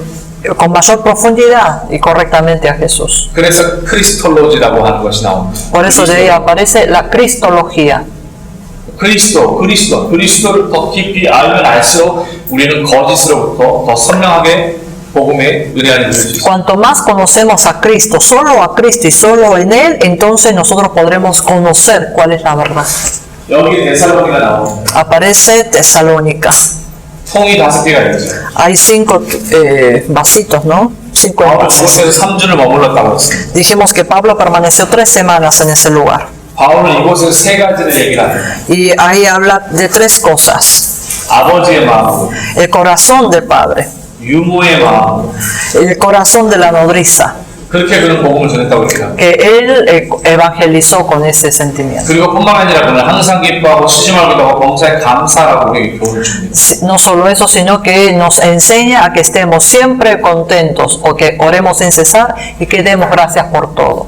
con mayor profundidad y correctamente a Jesús. 그래서 크리스톨로지라고 하는 것이 나옵니다. Por eso de ahí aparece la cristología. 그리스도를 더 깊이 알면 알수록 우리는 거짓으로부터 더 선명하게 복음의 은혜 안에 누릴 수 있습니다. Cuanto más conocemos a Cristo, solo a Cristo y solo en Él, entonces nosotros podremos conocer cuál es la verdad. 여기 데살로니가 나옵니다. Aparece Tesalónica. 통이 5개가 있죠. Hay 5 vasitos, ¿no? 5 바울은 envases. 이곳에서 3주를 머물렀다고 했습니다. Dijimos que Pablo permaneció 3 semanas en ese lugar. 바울은 이곳에서 3가지를 얘기를 합니다. Y ahí habla de 3 cosas. 아버지의 마음, El corazón del Padre, 유모의 마음, el corazón de la nodriza, 그렇게 그는 복음을 전했다고 얘기합니다. que él evangelizó con ese sentimiento. 그리고 뿐만 아니라 그는 항상 기뻐하고 시심하기도 하고 범사에 감사라고 우리에게 교훈을 줍니다. No solo eso, sino que nos enseña a que estemos siempre contentos o que oremos sin cesar y que demos gracias por todo.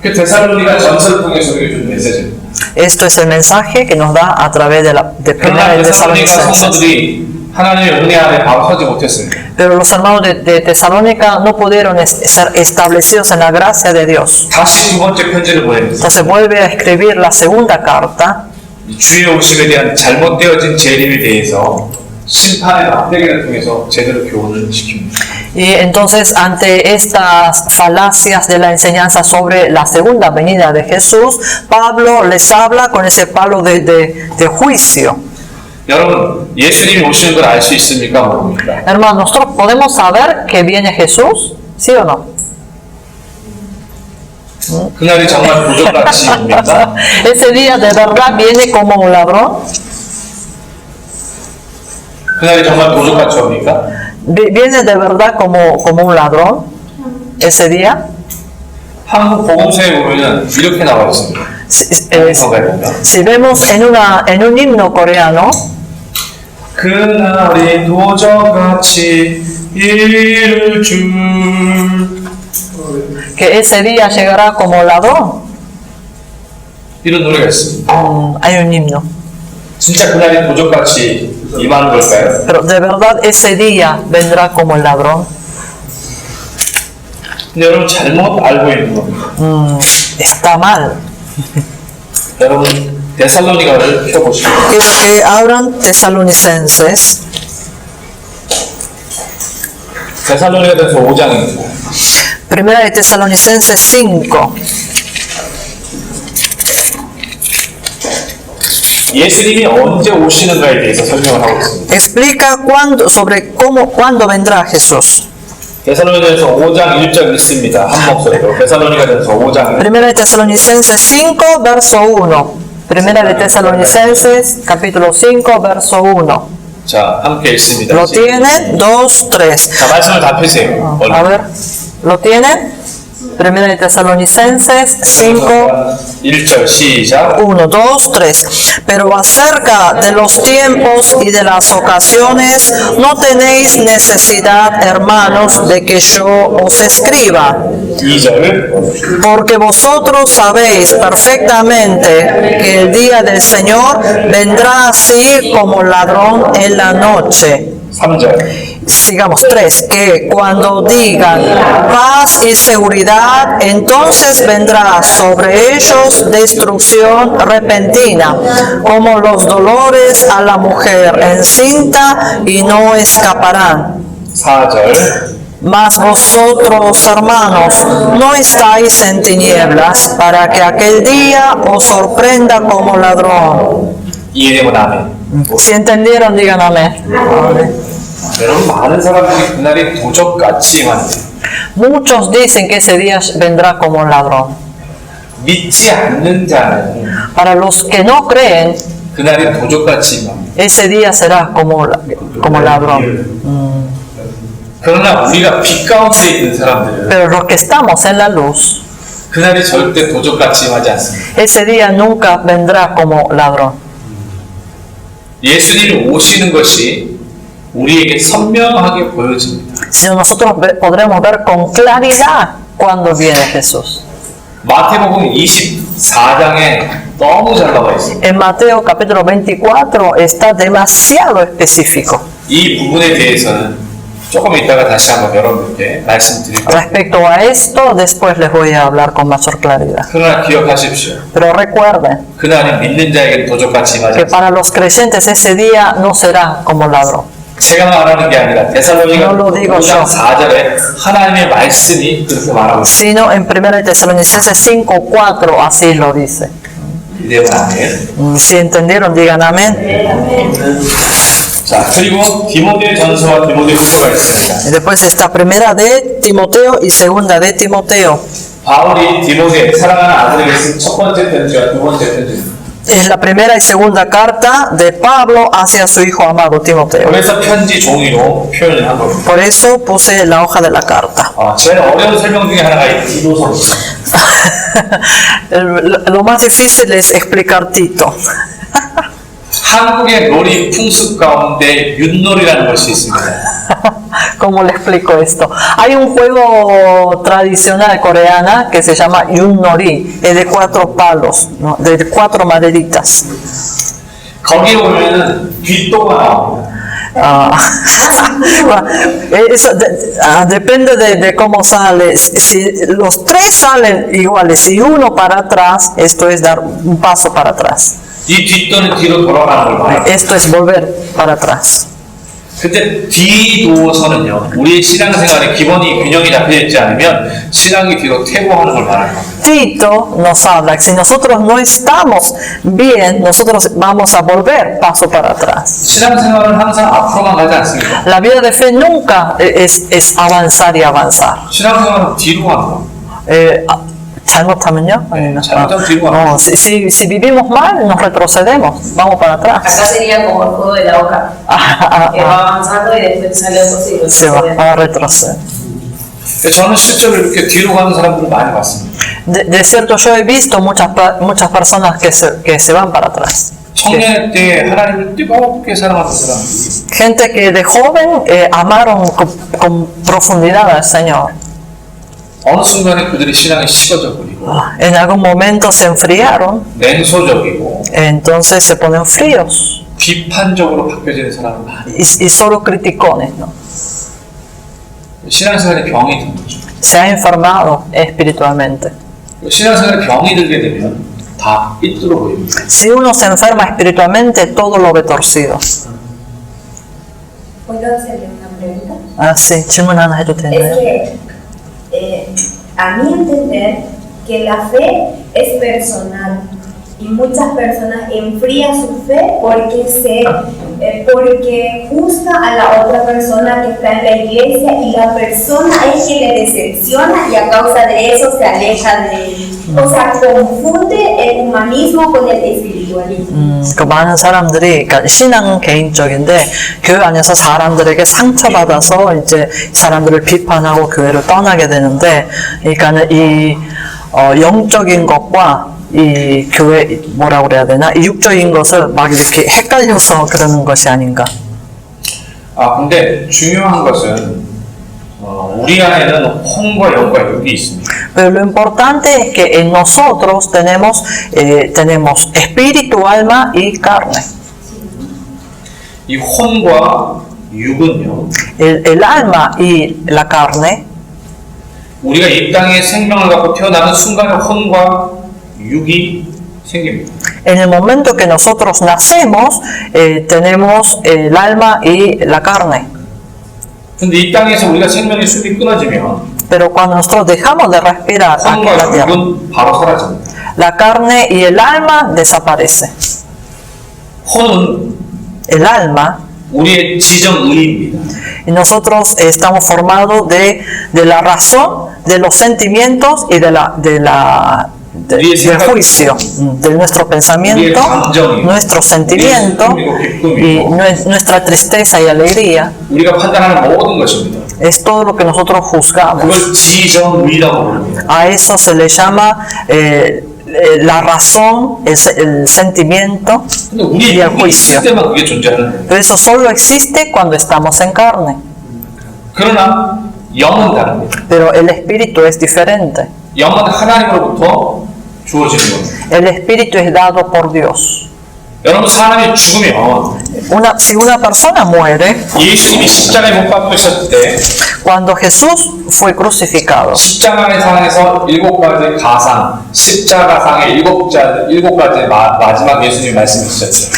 그 데살로니가 전서를 통해서 우리에게 준 메시지입니다. Esto es el mensaje que nos da a través de primera 그러나 de 데살로니가 Tesalonicenses. 성도들이 하나님의 은혜 안에 바로 서지 못했습니다. Pero los hermanos de Tesalónica no pudieron ser establecidos en la gracia de Dios. 다시 두 번째 편지를 보냅니다. Entonces vuelve a escribir la segunda carta 주의 오심에 대한 잘못되어진 재림에 대해서 심판의 막대기를 통해서 제대로 교훈을 시킵니다. y entonces ante estas falacias de la enseñanza sobre la segunda venida de Jesús, Pablo les habla con ese palo de juicio. 여러분, 예수님이 오시는 걸 알 수 있습니까? 모릅니까? Hermanos, ¿nosotros podemos saber que viene Jesús? ¿Sí o no? 그날이 정말 도적같이 옵니까? ¿Ese día de verdad viene como un ladrón? 그날이 정말 도적같이 옵니까? ¿Viene de verdad como un ladrón? ¿Ese día? 한국 복음서에 보면은 이렇게 나와 있습니다. Si vemos en un himno coreano, 그날이 도적같이 이를 줄 que ese día llegará como ladrón, 이런 노래가 있습니다. hay un himno. 진짜 그날이 도적같이 임하는 걸까요? Pero de verdad ese día vendrá como el ladrón. 근데 여러분 잘못 알고 있는 겁니다. Está mal. 여러분 데살로니가를 펴보시고 Quiero que abran Tesalonicenses. 데살로니가전서 5장입니다. Primera de Tesalonicenses 5. 예수님이 언제 오시는가에 대해서 설명을 하고 있습니다. Explica cuándo vendrá Jesús. 데살로니가전서 5장 1절 있습니다. 한 목소리로. 데살로니가전서 5장 Primera de Tesalonicenses 5, verso 1. Primera de Tesalonicenses, capítulo 5, verso 1. 자, 함께 읽습니다. ¿Lo tienen? 2, 3. 자, 말씀을 다 펴세요. A ver, ¿lo tienen? Primera de Tesalonicenses 5, 1절 시작. 1, 2, 3. Pero acerca de los tiempos y de las ocasiones, no tenéis necesidad, hermanos, de que yo os escriba. 2절. Porque vosotros sabéis perfectamente que el día del Señor vendrá así como ladrón en la noche. 3절. Sigamos, 3, que cuando digan paz y seguridad, entonces vendrá sobre ellos destrucción repentina, como los dolores a la mujer encinta, y no escaparán. 4절. Mas vosotros, hermanos, no estáis en tinieblas para que aquel día os sorprenda como ladrón. 이해되면 아멘. Si entendieron, digan amén. Amén. 여러분 많은 사람들이 그날이 도적같이 임한대. Muchos dicen que ese día vendrá como ladrón. 믿지 않는 자는 Para los que no creen, 그날이 도적같이 임합니다. ese día será como ladrón. 그러나 우리가 빛 가운데 있는 사람들은 Pero los que estamos en la luz, 그날이 절대 도적같이 임하지 않습니다. ese día nunca vendrá como ladrón. 예수님이 오시는 것이 우리에게 선명하게 보여집니다. Si nosotros podremos ver con claridad cuando viene Jesús. 마태복음 24장에 너무 잘 나와 있습니다. En Mateo capítulo 24 está demasiado específico. 이 부분에 대해서는 조금 이따가 다시 한번 여러분들께 말씀드릴게요. Respecto a esto, después les voy a hablar con mayor claridad. 그러나 기억하십시오. Pero recuerden 그날이 믿는 자에게 도적같이 임하지 que 않습니다. para los creyentes ese día no será como ladrón. 제가 말하는 게 아니라 데살로니가 No lo digo 5장 yo. 4절에 하나님의 말씀이 그렇게 말하고 있습니다. Sino en 1 Tesalonicenses 5:4 así lo dice. 이대로 아멘. Si entendieron, digan amén. 자, 그리고 디모데 전서와 디모데 후서가 있습니다. Y después está primera de Timoteo y segunda de Timoteo. 바울이 디모데 사랑하는 아들에게 쓴 첫 번째 편지와 두 번째 편지입니다. Es la primera y segunda carta de Pablo hacia su hijo amado Timoteo. 그래서 편지 종이로 표현을 한 겁니다. Por eso puse la hoja de la carta. 제일 어려운 설명 중에 하나가 이 디도서입니다. Lo más difícil es explicar Tito. 한국의 놀이 풍습 가운데 윷놀이라는 것이 있습니다. ¿Cómo le explico esto? Hay un juego tradicional coreana que se llama Yun-Nori, es de 4 palos, ¿no? De 4 maderitas. 거기에 보면은 뒷도가 나옵니다. Eso depende de cómo sale. Si los 3 salen iguales y uno para atrás, esto es dar un paso para atrás. 이 뒷도는 뒤로 돌아가는 걸 봐요. Esto es volver para atrás. 근데 뒤도서는요, 우리의 신앙생활에 기본이 균형이 잡혀 있지 않으면 신앙이 뒤로 퇴보하는 걸 말하는 겁니다. Tito nos habla que si nosotros no estamos bien, nosotros vamos a volver paso para atrás. 신앙생활은 항상 앞으로만 가지 않습니다. La vida de fe nunca es avanzar y avanzar. 신앙생활은 뒤로 가는 겁니다. 잘못하면요? 잘못하면 뒤로 가는 No, si vivimos mal, nos retrocedemos, vamos para atrás. Acá sería como el juego de la hoja, que va avanzando y después sale otro siglo. Se va a retroceder. 저는 실제로 이렇게 뒤로 가는 사람들을 많이 봤습니다. De cierto, yo he visto muchas personas que se van para atrás. 청년 때 하나님을 뜨겁게 사랑하는 사람들이 Gente que de joven amaron con profundidad al Señor. 어느 순간에 그들의 신앙이 식어져 버리고 En algún momento se enfriaron, 냉소적이고 entonces se ponen fríos 비판적으로 바뀌어지는 사람은 많이 y solo criticones, ¿no? 신앙생활에 병이 든 거죠. Se ha enfermado espiritualmente. 신앙생활에 병이 들게 되면 다 삐뚤어 보입니다. Si uno se enferma espiritualmente, todo lo ve torcido. ¿Puedo hacerle una pregunta? Ah, sí, 질문 하나 해도 Es 되나요? que a mi entender que la fe es personal y muchas personas enfrían su fe porque juzga a la otra persona que está en la iglesia y la persona es quien le decepciona y a causa de eso se aleja de él. O sea, confunde el humanismo con el espiritualismo. 그 많은 사람들이, 그러니까 신앙은 개인적인데 교회 안에서 사람들에게 상처받아서 이제 사람들을 비판하고 교회를 떠나게 되는데, 그러니까는 이 영적인 것과 이 교회 뭐라고 그래야 되나, 이 육적인 것을 막 이렇게 헷갈려서 그러는 것이 아닌가. 근데 중요한 것은 우리 안에는 혼과 영과 육이 있습니다. Pero lo importante es que en nosotros tenemos espíritu, alma y carne. 이 혼과 육은요, El alma y la carne, 우리가 이 땅에 생명을 갖고 태어나는 순간에 혼과 육이 생깁니다. en el momento que nosotros nacemos, tenemos el alma y la carne. 근데 이 땅에서 우리가 생명의 숨이 끊어지면 Pero cuando nosotros dejamos de respirar aquí en la 혼과 tierra, 육은 바로 사라집니다. la carne y el alma desaparece. 혼은 El alma, 우리의 지정의입니다. y nosotros estamos formados de la razón, de los sentimientos y del juicio, de nuestro pensamiento, nuestro sentimiento y nuestra tristeza y alegría. 우리가 판단하는 모든 것입니다. Es todo lo que nosotros juzgamos. 그걸 지정의라고 부릅니다. A eso se le llama la razón, el sentimiento 근데 y 우리 el 육이 juicio. 있을 때만 그게 존재하는 Pero eso solo existe cuando estamos en carne. 그러나 영은 다릅니다. Pero el espíritu es diferente. 영은 하나님으로부터 주어지는 겁니다. El espíritu es dado por Dios. 여러분 사람이 죽으면 Si una persona muere, 예수님이 십자가에 못 박혀 있었을 때 cuando Jesús fue crucificado, 십자가상에서 7가지 가상, 십자가상의 7가지 마지막 예수님이 말씀하셨죠.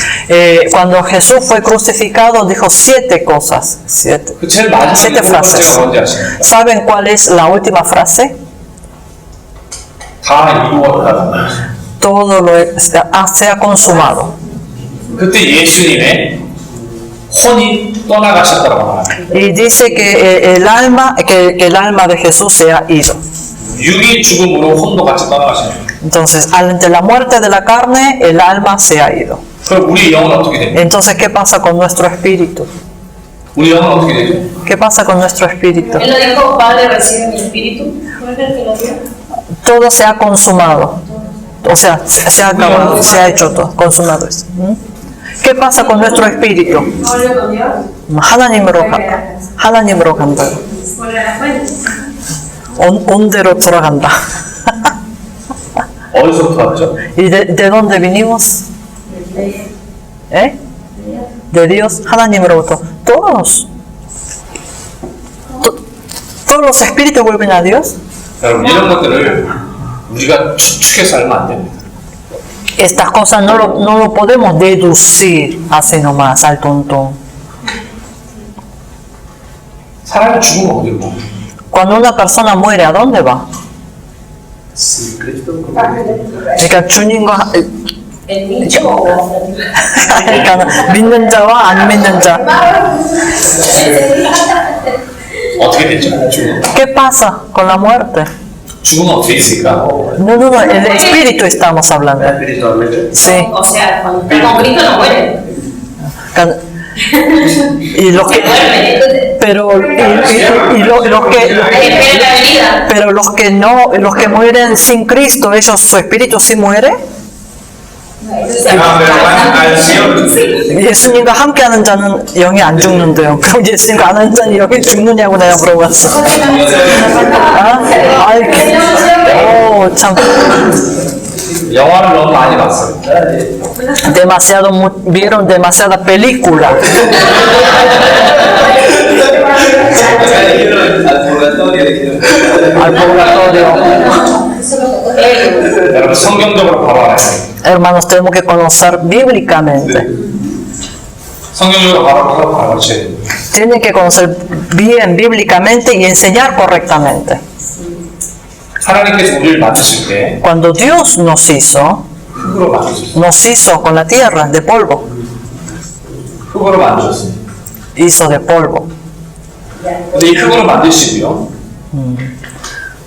cuando Jesús fue crucificado dijo 7 cosas, 그 제일 마지막 7 7번째가 frases. 뭔지 아십니까? ¿Saben cuál es la última frase? 다 이루었다. Todo se ha consumado. 그때 예수님의 혼이 떠나가셨다고 말합니다. Y dice que el alma de Jesús se ha ido. 육이 죽음으로 혼도 같이 떠나가십니다. Entonces, ante la muerte de la carne, el alma se ha ido. 그럼 우리 영은 어떻게 됩니까? Entonces, ¿qué pasa con nuestro espíritu? 우리 영은 어떻게 되죠? ¿Qué pasa con nuestro espíritu? Él lo dijo, Padre, recibe mi espíritu. ¿Fue el que lo dio? Todo se ha consumado. O sea, se ha acabado, se ha hecho todo, consumado eso. ¿Qué pasa con nuestro espíritu? ¿No habló con Dios? 하나님으로 간다. ¿Cuál era la fuente? 온대로 돌아간다. 어디서부터 왔죠? ¿Y de dónde vinimos? ¿Eh? De Dios, 하나님으로부터. Todos los espíritus vuelven a Dios. 여러분 이런 것들을 우리가 추측해서 알면 안 됩니다. Estas cosas no lo podemos deducir así nomás al tontón. 사람이 죽으면 어디로 가? Cuando una persona muere, ¿a dónde va? 그러니까 주님과 ¿El nicho o la 그러니까 믿는 자와 안 믿는 자. 어떻게 되죠? 죽음. ¿Qué pasa con la muerte? 죽음은 어떻게 있을까? No, el espíritu estamos hablando. Sí. O sea, cuando está con Cristo no muere. Y los que, pero los que mueren sin Cristo, ellos su espíritu sí muere. 예수님과 함께하는 자는 영이 안 죽는데요. 그럼 예수님과 안 하는 자는 영이 죽느냐고 내가 물어봤어. 참. 영화를 너무 많이 봤어요. Vieron demasiada película. Al purgatorio. 여러분 성경적으로 바로 알아야 돼요. Hermanos, tenemos que conocer bíblicamente. 성경적으로 바로 가르쳐야 돼요. Tienen que conocer bien bíblicamente y enseñar correctamente. 하나님께서 우리를 만드실 때 Cuando Dios nos hizo con la tierra de polvo. 흙으로 만드셨어요. Hizo de polvo. 근데 이 흙으로 만드시고요.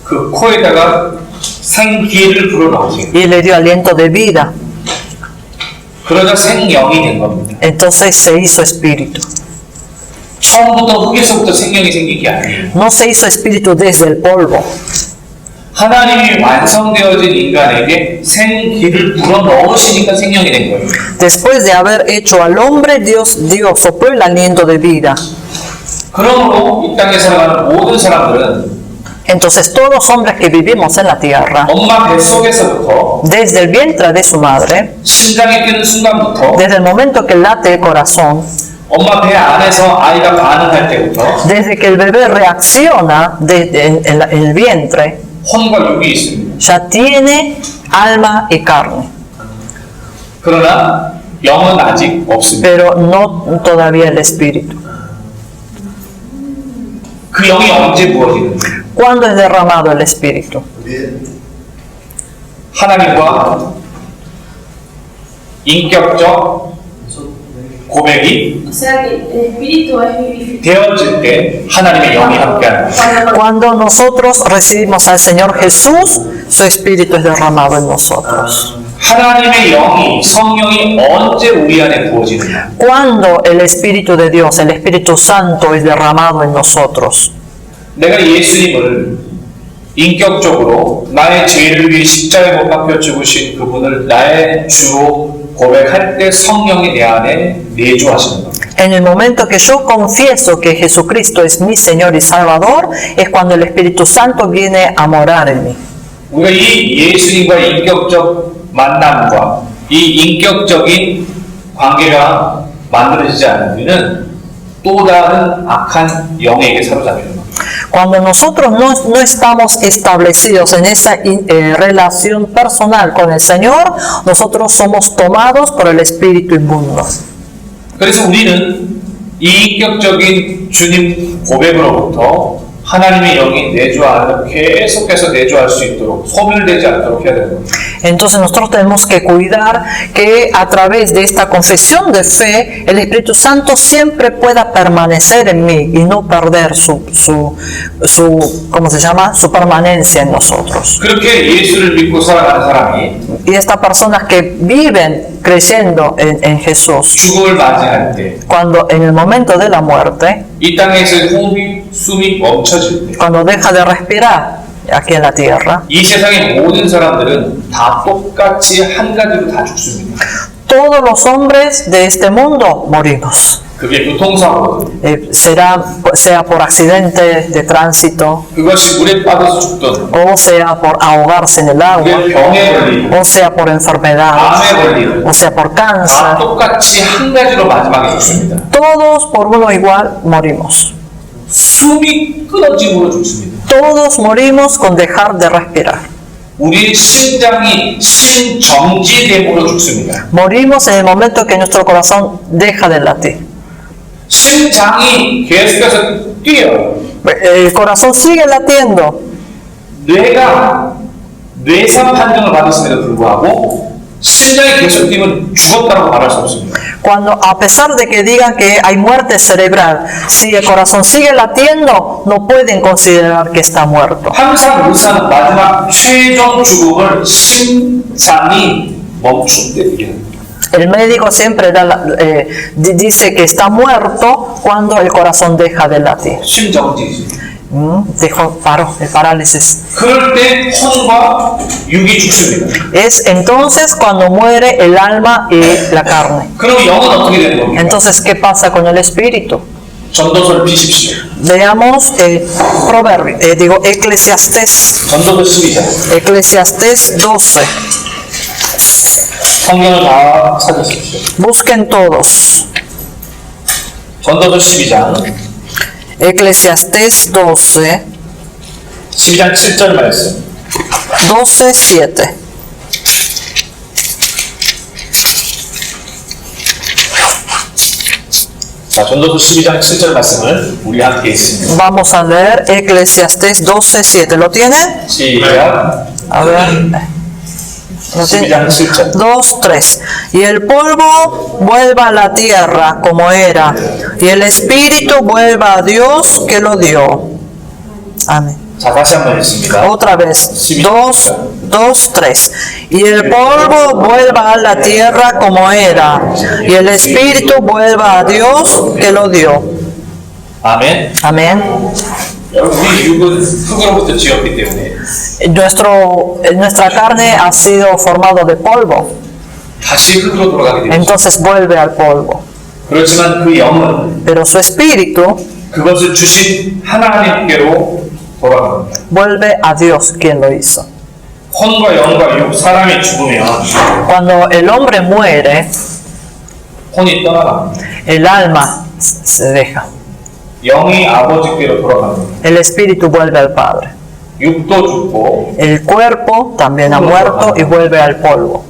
그 코에다가 생기를 불어넣으세요. Y le dio aliento de vida. 그러다 생영이 된 겁니다. Entonces se hizo espíritu. 처음부터 흙에서부터 생명이 생긴 게 아니에요. No se hizo espíritu desde el polvo. 하나님이 완성되어진 인간에게 생기를 불어넣으시니까 생명이 된 거예요. Después de haber hecho al hombre, Dios sopló el aliento de vida. 그러므로 이 땅에 살아가는 모든 사람들은 Entonces todos los hombres que vivimos en la tierra, 엄마 뱃속에서부터 desde el vientre de su madre, 심장이 뛰는 순간부터 desde el momento que late el corazón, 엄마 배 안에서 아이가 반응할 때부터 desde que el bebé reacciona en el vientre, 혼과 육이 있습니다. ya tiene alma y carne, 그러나 영은 아직 없습니다. pero no todavía el espíritu. 그 영이 언제 부어지는지 ¿Cuándo es derramado el Espíritu? 하나님과 인격적 고백이 O sea que el espíritu es vivificado. 되어질 때 하나님의 영이 함께하는 거예요. Cuando nosotros recibimos al Señor Jesús, su Espíritu es derramado en nosotros. 하나님의 영이 성령이 언제 우리 안에 부어지느냐? Cuando el Espíritu de Dios, el Espíritu Santo es derramado en nosotros. 내가 예수님을 인격적으로 나의 죄를 위해 십자가에 못 박혀 죽으신 그분을 나의 주로 고백할 때 성령이 내 안에 내주하시는 겁니다. En el momento que yo confieso que Jesucristo es mi Señor y Salvador, es cuando el Espíritu Santo viene a morar en mí. 우리가 이 예수님과의 인격적 만남과 이 인격적인 관계가 만들어지지 않으면 또 다른 악한 영에게 사로잡히는 겁니다. Cuando nosotros no estamos establecidos en esa relación personal con el Señor, nosotros somos tomados por el espíritu inmundo. 그래서 우리는 이 인격적인 주님 고백으로부터 하나님의 영이 내주하는 계속해서 내주할 수 있도록 소멸되지 않도록 해야 되는 겁니다. Entonces nosotros tenemos que cuidar que a través de esta confesión de fe, el Espíritu Santo siempre pueda permanecer en mí y no perder ¿cómo se llama? Su permanencia en nosotros. 그렇게 예수를 믿고 살아가는 사람이 Y estas personas que viven creyendo en Jesús, 죽음을 맞이할 때, cuando en el momento de la muerte, 이 땅에서의 숨이 멈춰질 때, cuando deja de respirar aquí en la tierra, 이 세상의 모든 사람들은 다 똑같이 한 가지로 다 죽습니다. todos los hombres de este mundo morimos. 그게 교통사고든, Sea por accidente de tránsito, 그것이 물에 빠져서 죽든, o sea por ahogarse en el agua, 그게 병에 걸리든, o sea por enfermedades, 암에 걸리든, o sea por 다 cáncer. 똑같이 한 가지로 마지막에 죽습니다. Todos por uno igual morimos. 숨이 끊어짐으로 죽습니다. Todos morimos con dejar de respirar. 우리의 심장이 심정지됨으로 죽습니다. Morimos en el momento que nuestro corazón deja de latir. 심장이 계속해서 뛰어요. El corazón sigue latiendo. 뇌가 뇌산 판정을 받았음에도 불구하고 심장이 계속 뛰면 죽었다고 말할 수 없습니다. Cuando, a pesar de que digan que hay muerte cerebral, si el corazón sigue latiendo, no pueden considerar que está muerto. 항상 의사는 마지막 최종 죽음을 심장이 멈출 때 얘기합니다. El médico siempre dice que está muerto cuando el corazón deja de latir. 심정지지. Paró, el parálisis. 그럴 때 혼과 육이 죽습니다. Es entonces cuando muere el alma y la carne. 그럼 영은 어떻게 되는 겁니까? Entonces, ¿qué pasa con el espíritu? 전도서를 피십시오. Veamos Eclesiastés. 전도서 12장. Eclesiastés 12. 성경을 다 찾으십시오. Busquen todos. 전도서 12장. Eclesiastés 12. 12장 7절 말씀. 12, 7. 자, 전도서 12장 7절 말씀을 우리 함께 읽습니다. Vamos a leer Eclesiastés 12, 7. ¿Lo tienen? 시작. A ver. ¿Lo tienen? 12장 7절. 2, 3. Y el polvo vuelva a la tierra como era, y el espíritu vuelva a Dios que lo dio. Amén. 자, 다시 한번 읽습니다. Otra vez. 2, 2, 3. Y el polvo vuelva a la tierra como era, y el espíritu vuelva a Dios que lo dio. 아멘. Amén. 여러분, 우리 육은 흙으로부터 지었기 때문에 Nuestra carne ha sido formado de polvo, 다시 흙으로 돌아가게 됩니다. entonces vuelve al polvo. 그렇지만 그 영은 Pero su espíritu 그것을 주신 하나님께로 돌아갑니다. vuelve a Dios quien lo hizo. 혼과 영과 육, 사람이 죽으면 Cuando el hombre muere, 혼이 떠나갑니다. el alma se deja. 영이 아버지께로 돌아갑니다. El espíritu vuelve al Padre. 육도 죽고. El cuerpo también ha muerto y vuelve al polvo.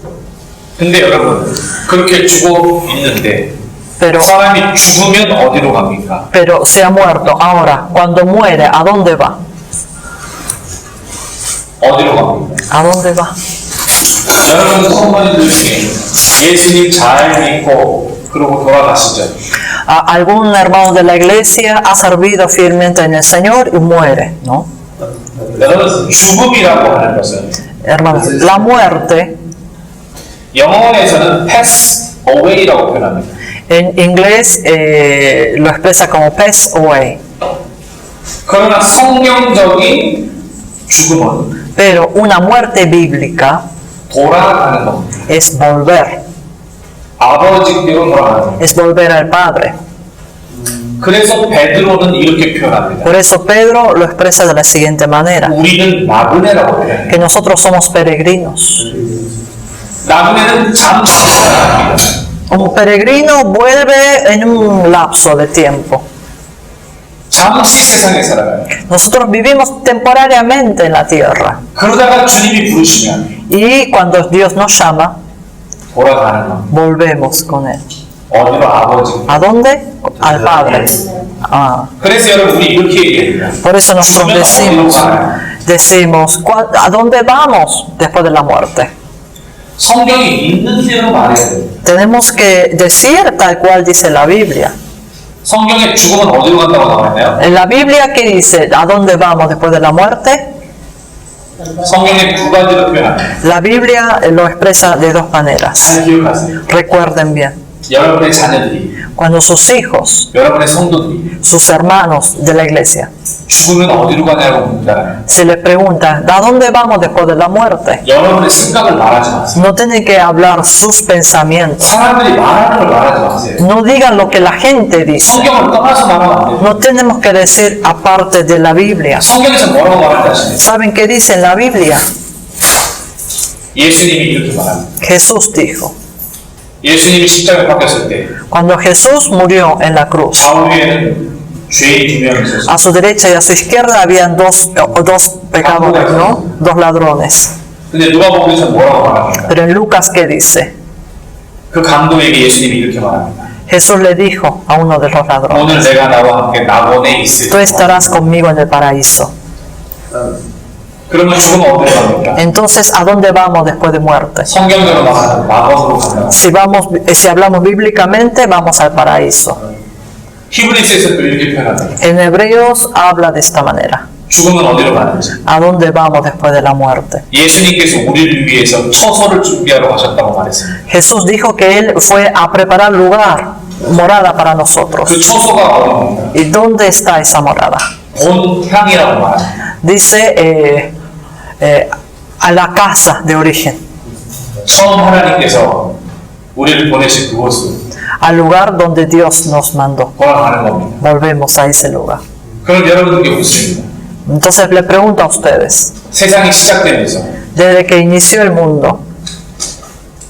근데 여러분, 그렇게 죽어 있는데 Pero, 사람이 죽으면 어디로 갑니까? pero se ha muerto. Ahora, cuando muere, ¿a dónde va? 어디로 갑니까? ¿A dónde va? 여러분 성도님들 중에 예수님 잘 믿고 그러고 돌아가시죠. Algún hermano de la iglesia ha servido fielmente en el Señor y muere, ¿no? 여러분 죽음이라고 하는 것은 Hermanos, la muerte 영어에서는 pass away라고 표현합니다. en inglés lo expresa como pass away. 그러나 성경적인 죽음은 Pero una muerte bíblica 돌아가는 겁니다. es volver, 아버지께로 돌아가는 겁니다. es volver al Padre. 그래서 베드로는 이렇게 표현합니다. Por eso Pedro lo expresa de la siguiente manera, 우리는 나그네라고 표현해요. que nosotros somos peregrinos. 나그네는 잠시 살아갑니다. Un peregrino vuelve en un lapso de tiempo. 잠시 세상에 살아가요. Nosotros vivimos temporariamente en la tierra 그러다가 주님이 부르시면 y cuando Dios nos llama, 돌아가는 겁니다. volvemos con Él. 어디로? 아버지. ¿A dónde? Al Padre. Ah. 그래서 여러분 우리 이렇게 얘기합니다. Por eso nosotros decimos, ¿a dónde vamos después de la muerte? 성경이 있는 대로 말해야 돼요. Tenemos que decir tal cual dice la Biblia. 성경에 죽음은 어디로 간다고 나와 있나요? En la Biblia, ¿qué dice? ¿A dónde vamos después de la muerte? 성경에 두 가지로 표현합니다. La Biblia lo expresa de dos maneras. 잘 기억하세요. Recuerden bien. 여러분의 자녀들이, Cuando sus hijos, 여러분의 성도들이 sus hermanos de la iglesia, 죽으면 어디로 가냐고 묻는다면 se les pregunta, ¿a dónde vamos después de la muerte? 여러분의 생각을 말하지 마세요. No tienen que hablar sus pensamientos. 사람들이 말하는 걸 말하지 마세요. No digan lo que la gente dice. 성경을 떠나서 말하면 안 돼요. No tenemos que decir aparte de la Biblia. 성경에서 뭐라고 말하는지 아십니까? ¿Saben qué dice en la Biblia? 예수님이 이렇게 말합니다. Jesús dijo, 예수님이 십자가에 박혔을 때 cuando Jesús murió en la cruz, 좌우에는 죄인 두 명이 있었어요. a su derecha y a su izquierda habían dos pecadores, ¿no? Dos ladrones. 근데 누가복음에서 뭐라고 말합니까? Pero en Lucas, ¿qué dice? 그 강도에게 예수님이 이렇게 말합니다. Jesús le dijo a uno de los ladrones, 오늘 내가 나와 함께 낙원에 있을 tú estarás conmigo en el paraíso. 그러면 죽으면 어디로 갑니까? Entonces, ¿a dónde vamos después de muerte? 성경대로 말하면 낙원으로 간다. Si hablamos bíblicamente, vamos al paraíso. 히브리스에서도 이렇게 표현합니다. En Hebreos habla de esta manera. 죽으면 어디로 가는지. ¿A dónde vamos después de la muerte? 예수님께서 우리를 위해서 처소를 준비하러 가셨다고 말했습니다. Jesús dijo que Él fue a preparar lugar, morada para nosotros. 그 처소가 어디입니까? ¿Y dónde está esa morada? 본향이라고 말합니다. Dice a la casa de origen, 처음 하나님께서 우리를 보내신 그곳으로 al lugar donde Dios nos mandó. 돌아가는 겁니다. Volvemos a ese lugar. 그럼 여러분들께 묻습니다. Entonces le pregunto a ustedes, 세상이 시작되면서 desde que inició el mundo,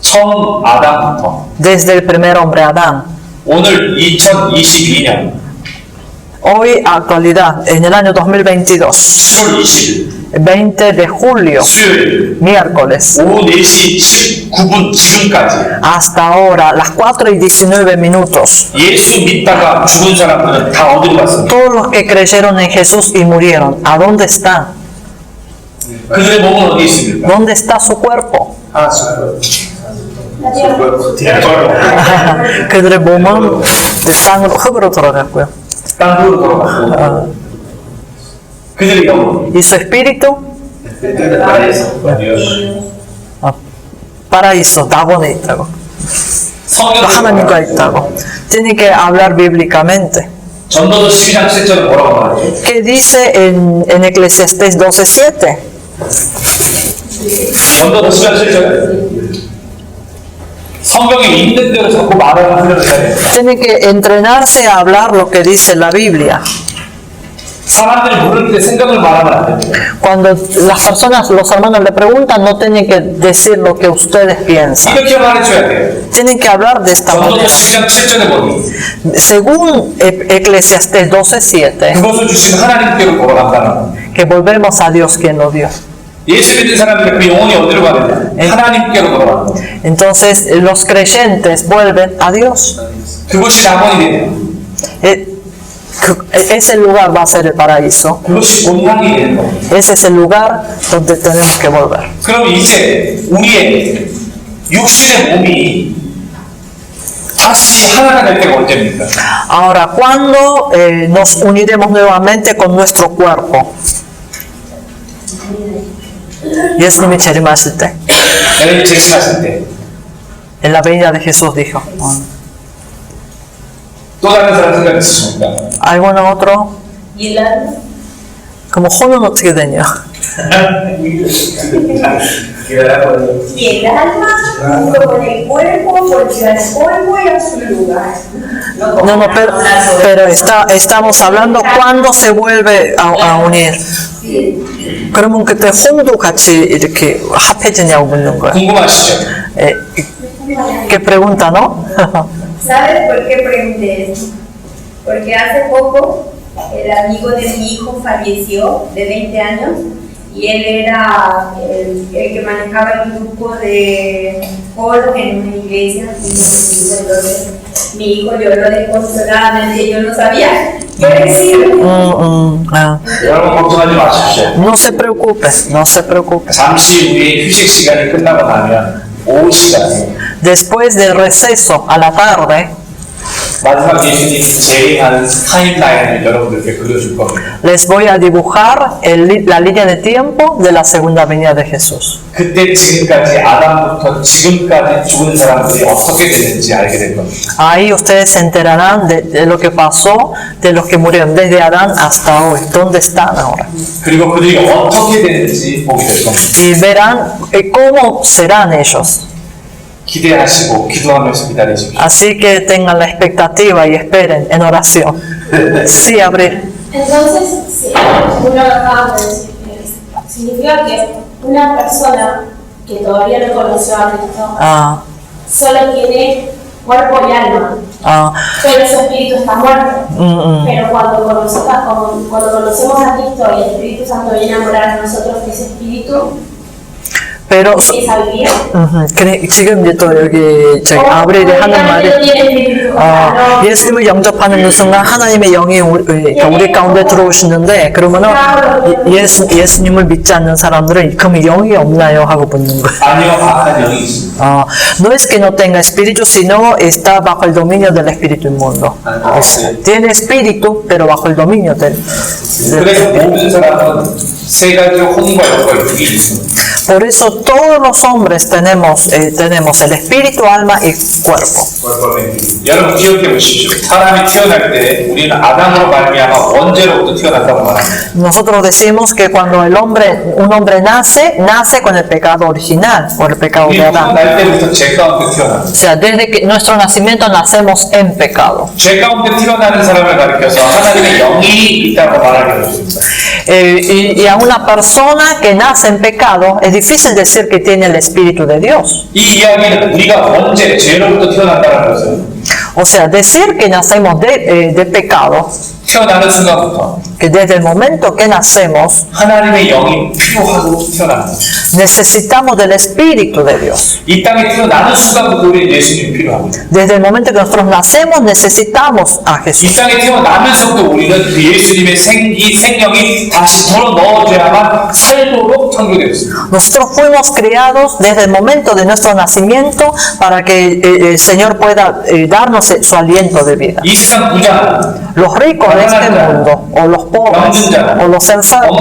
처음 아담부터 desde el primer hombre Adán, 오늘 2022년 hoy actualidad, en el año 2022, 10월 20일 20 de julio, 수요일 miércoles, 오후 4시 19분 지금까지 hasta ahora, las 4:19, 예수 믿다가 죽은 사람들은 다 어디로 갔습니까? todos los que creyeron en Jesús y murieron, ¿a dónde están? 그들의 몸은 어디 있습니까? ¿Dónde está su cuerpo? 그들의 몸은 땅으로, 흙으로 돌아갔고요. 땅으로 돌아갔고 그들의 영혼 Y su espíritu, 어디요? paraíso, 낙원에 있다고. 성경에 하나님과 있다고. Tiene que hablar bíblicamente. 전도서 12장 7절은 뭐라고 말하죠? ¿Qué dice en Eclesiastés 12:7? 전도서 12장 7절에 성경에 있는 대로 자꾸 말하는 훈련을 해야 돼요. Tiene que entrenarse a hablar lo que dice la Biblia. 사람들이 물을 때 생각을 말하면 안 됩니다. Cuando las personas, los hermanos le preguntan, no tienen que decir lo que ustedes piensan. 이렇게 말해줘야 돼요. Tienen que hablar de esta 전도서 manera. 12장 7절에 보니 Según Eclesiastés 12:7, 그것을 주신 하나님께로 돌아간다는 겁니다. que volvemos a Dios quien lo dio. 예수 믿는 사람들의 그 영혼이 어디로 가느냐? 하나님께로 돌아가는 거예요. Entonces los creyentes vuelven a Dios. 그것이 낙원이 되네요. Ese lugar va a ser el paraíso. 그것이 본향이 되는 거예요. Ese es el lugar donde tenemos que volver. 그럼 이제 우리의 육신의 몸이 다시 하나가 될 때가 언제입니까? Ahora, ¿cuándo nos uniremos nuevamente con nuestro cuerpo? 예수님이 재림하실 때, 여러분이 재림하실 때 또 en la venida de Jesús dijo. 다른 사람 생각 있으십니까? ¿Algún otro? ¿Y el alma? 그럼 혼은 어떻게 되냐? Y el alma junto con el cuerpo volvió al polvo y a su lugar. No, pero estamos hablando cuándo se vuelve a unir. 그러면 그때 혼도 같이 이렇게 합해지냐고 묻는 거야. 궁금하시죠? ¿Qué pregunta, no? ¿Sabes por qué pregunté esto? Porque hace poco el amigo de mi hijo falleció de 20 años y él era el que manejaba el grupo de coro en una iglesia. Y entonces mi hijo lloró desconsoladamente y yo no sabía qué decir. 여러분 걱정하지 마십시오. No se preocupe, no se preocupe. 잠시 우리의 휴식 시간이 끝나고 나면 오후 시간에 Después del receso a la tarde, 마지막 예수님이 재림하는 타임라인을 여러분들께 그려줄 겁니다. les voy a dibujar la línea de tiempo de la segunda venida de Jesús. 그때 지금까지 아담부터 지금까지 죽은 사람들이 어떻게 됐는지 알게 될 겁니다. Ahí ustedes se enterarán de lo que pasó de los que murieron desde Adán hasta hoy. ¿Dónde están ahora? 그리고 그들이 어떻게 됐는지 보게 될 겁니다. Y verán cómo serán ellos. 기대하시고 기도하면서 기다리십시오. Así que tengan la expectativa y esperen en oración. Sí, Abril. Entonces, sí, uno lo acaba de decir, significa que una persona que todavía no conoció a Cristo solo tiene cuerpo y alma, pero su espíritu está muerto. Pero cuando conocemos a Cristo y el Espíritu Santo viene a morar a nosotros, ese espíritu Pero empieza a vivir. 지금 이제 또 여기 저기 아브렐이 하는 말이 예수님을 영접하는 그 순간 하나님의 영이 우리 가운데 들어오시는데 그러면은 예수님을 믿지 않는 사람들은 그럼 영이 없나요? 하고 묻는 거예요. 아니요, 악한 영이 있습니다. No es que no tenga espíritu, sino está bajo el dominio del espíritu inmundo. Tiene espíritu, pero bajo el dominio del 그래서 모든 사람은 세 가지 혼과 영과 육이 있습니다. Por eso todos los hombres tenemos el espíritu, alma y cuerpo. 여러분 기억해 보십시오. 사람이 태어날 때 우리는 아담으로 말미암아 원죄로부터 태어났다고 말합니다. Nosotros decimos que cuando un hombre nace con el pecado original, por el pecado de Adán. 날 때부터 죄 가운데 태어납니다. O sea, desde que nuestro nacimiento nacemos en pecado. 죄 가운데 태어나는 사람을 가리켜서 하나님의 영이 있다고 말하게 됐습니다. Y a una persona que nace en pecado es difícil decir que tiene el Espíritu de Dios. 이 이야기는 우리가 원죄, 죄로부터 태어난다는 것은 O sea, decir que nacemos de pecado, 태어나는 순간부터 que desde el momento que nacemos 하나님의 영이 필요하고 태어납니다. necesitamos del Espíritu de Dios. 이 땅에 태어나는 순간부터 우리 예수님이 필요합니다. Desde el momento que nosotros nacemos necesitamos a 이 Jesús. 땅에 태어나면서부터 우리는 그 예수님의 생명이 다시 더 넣어줘야만 살도록 창조되었습니다. Nosotros fuimos criados desde el momento de nuestro nacimiento para que el Señor pueda darnos su aliento de vida. 이 세상 부자는 Los ricos de este mundo, o los pobres, o los enfermos,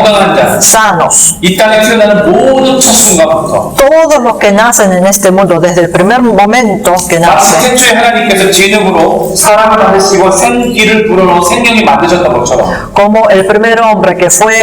sanos, 이 땅에 태어나는 모든 첫 순간부터 todos los que nacen en este mundo desde el primer momento que 마치 nacen, 태초에 하나님께서 진흙으로 사람을 만드시고 생기를 불어넣어 생명이 만드셨던 것처럼 como el primer hombre que fue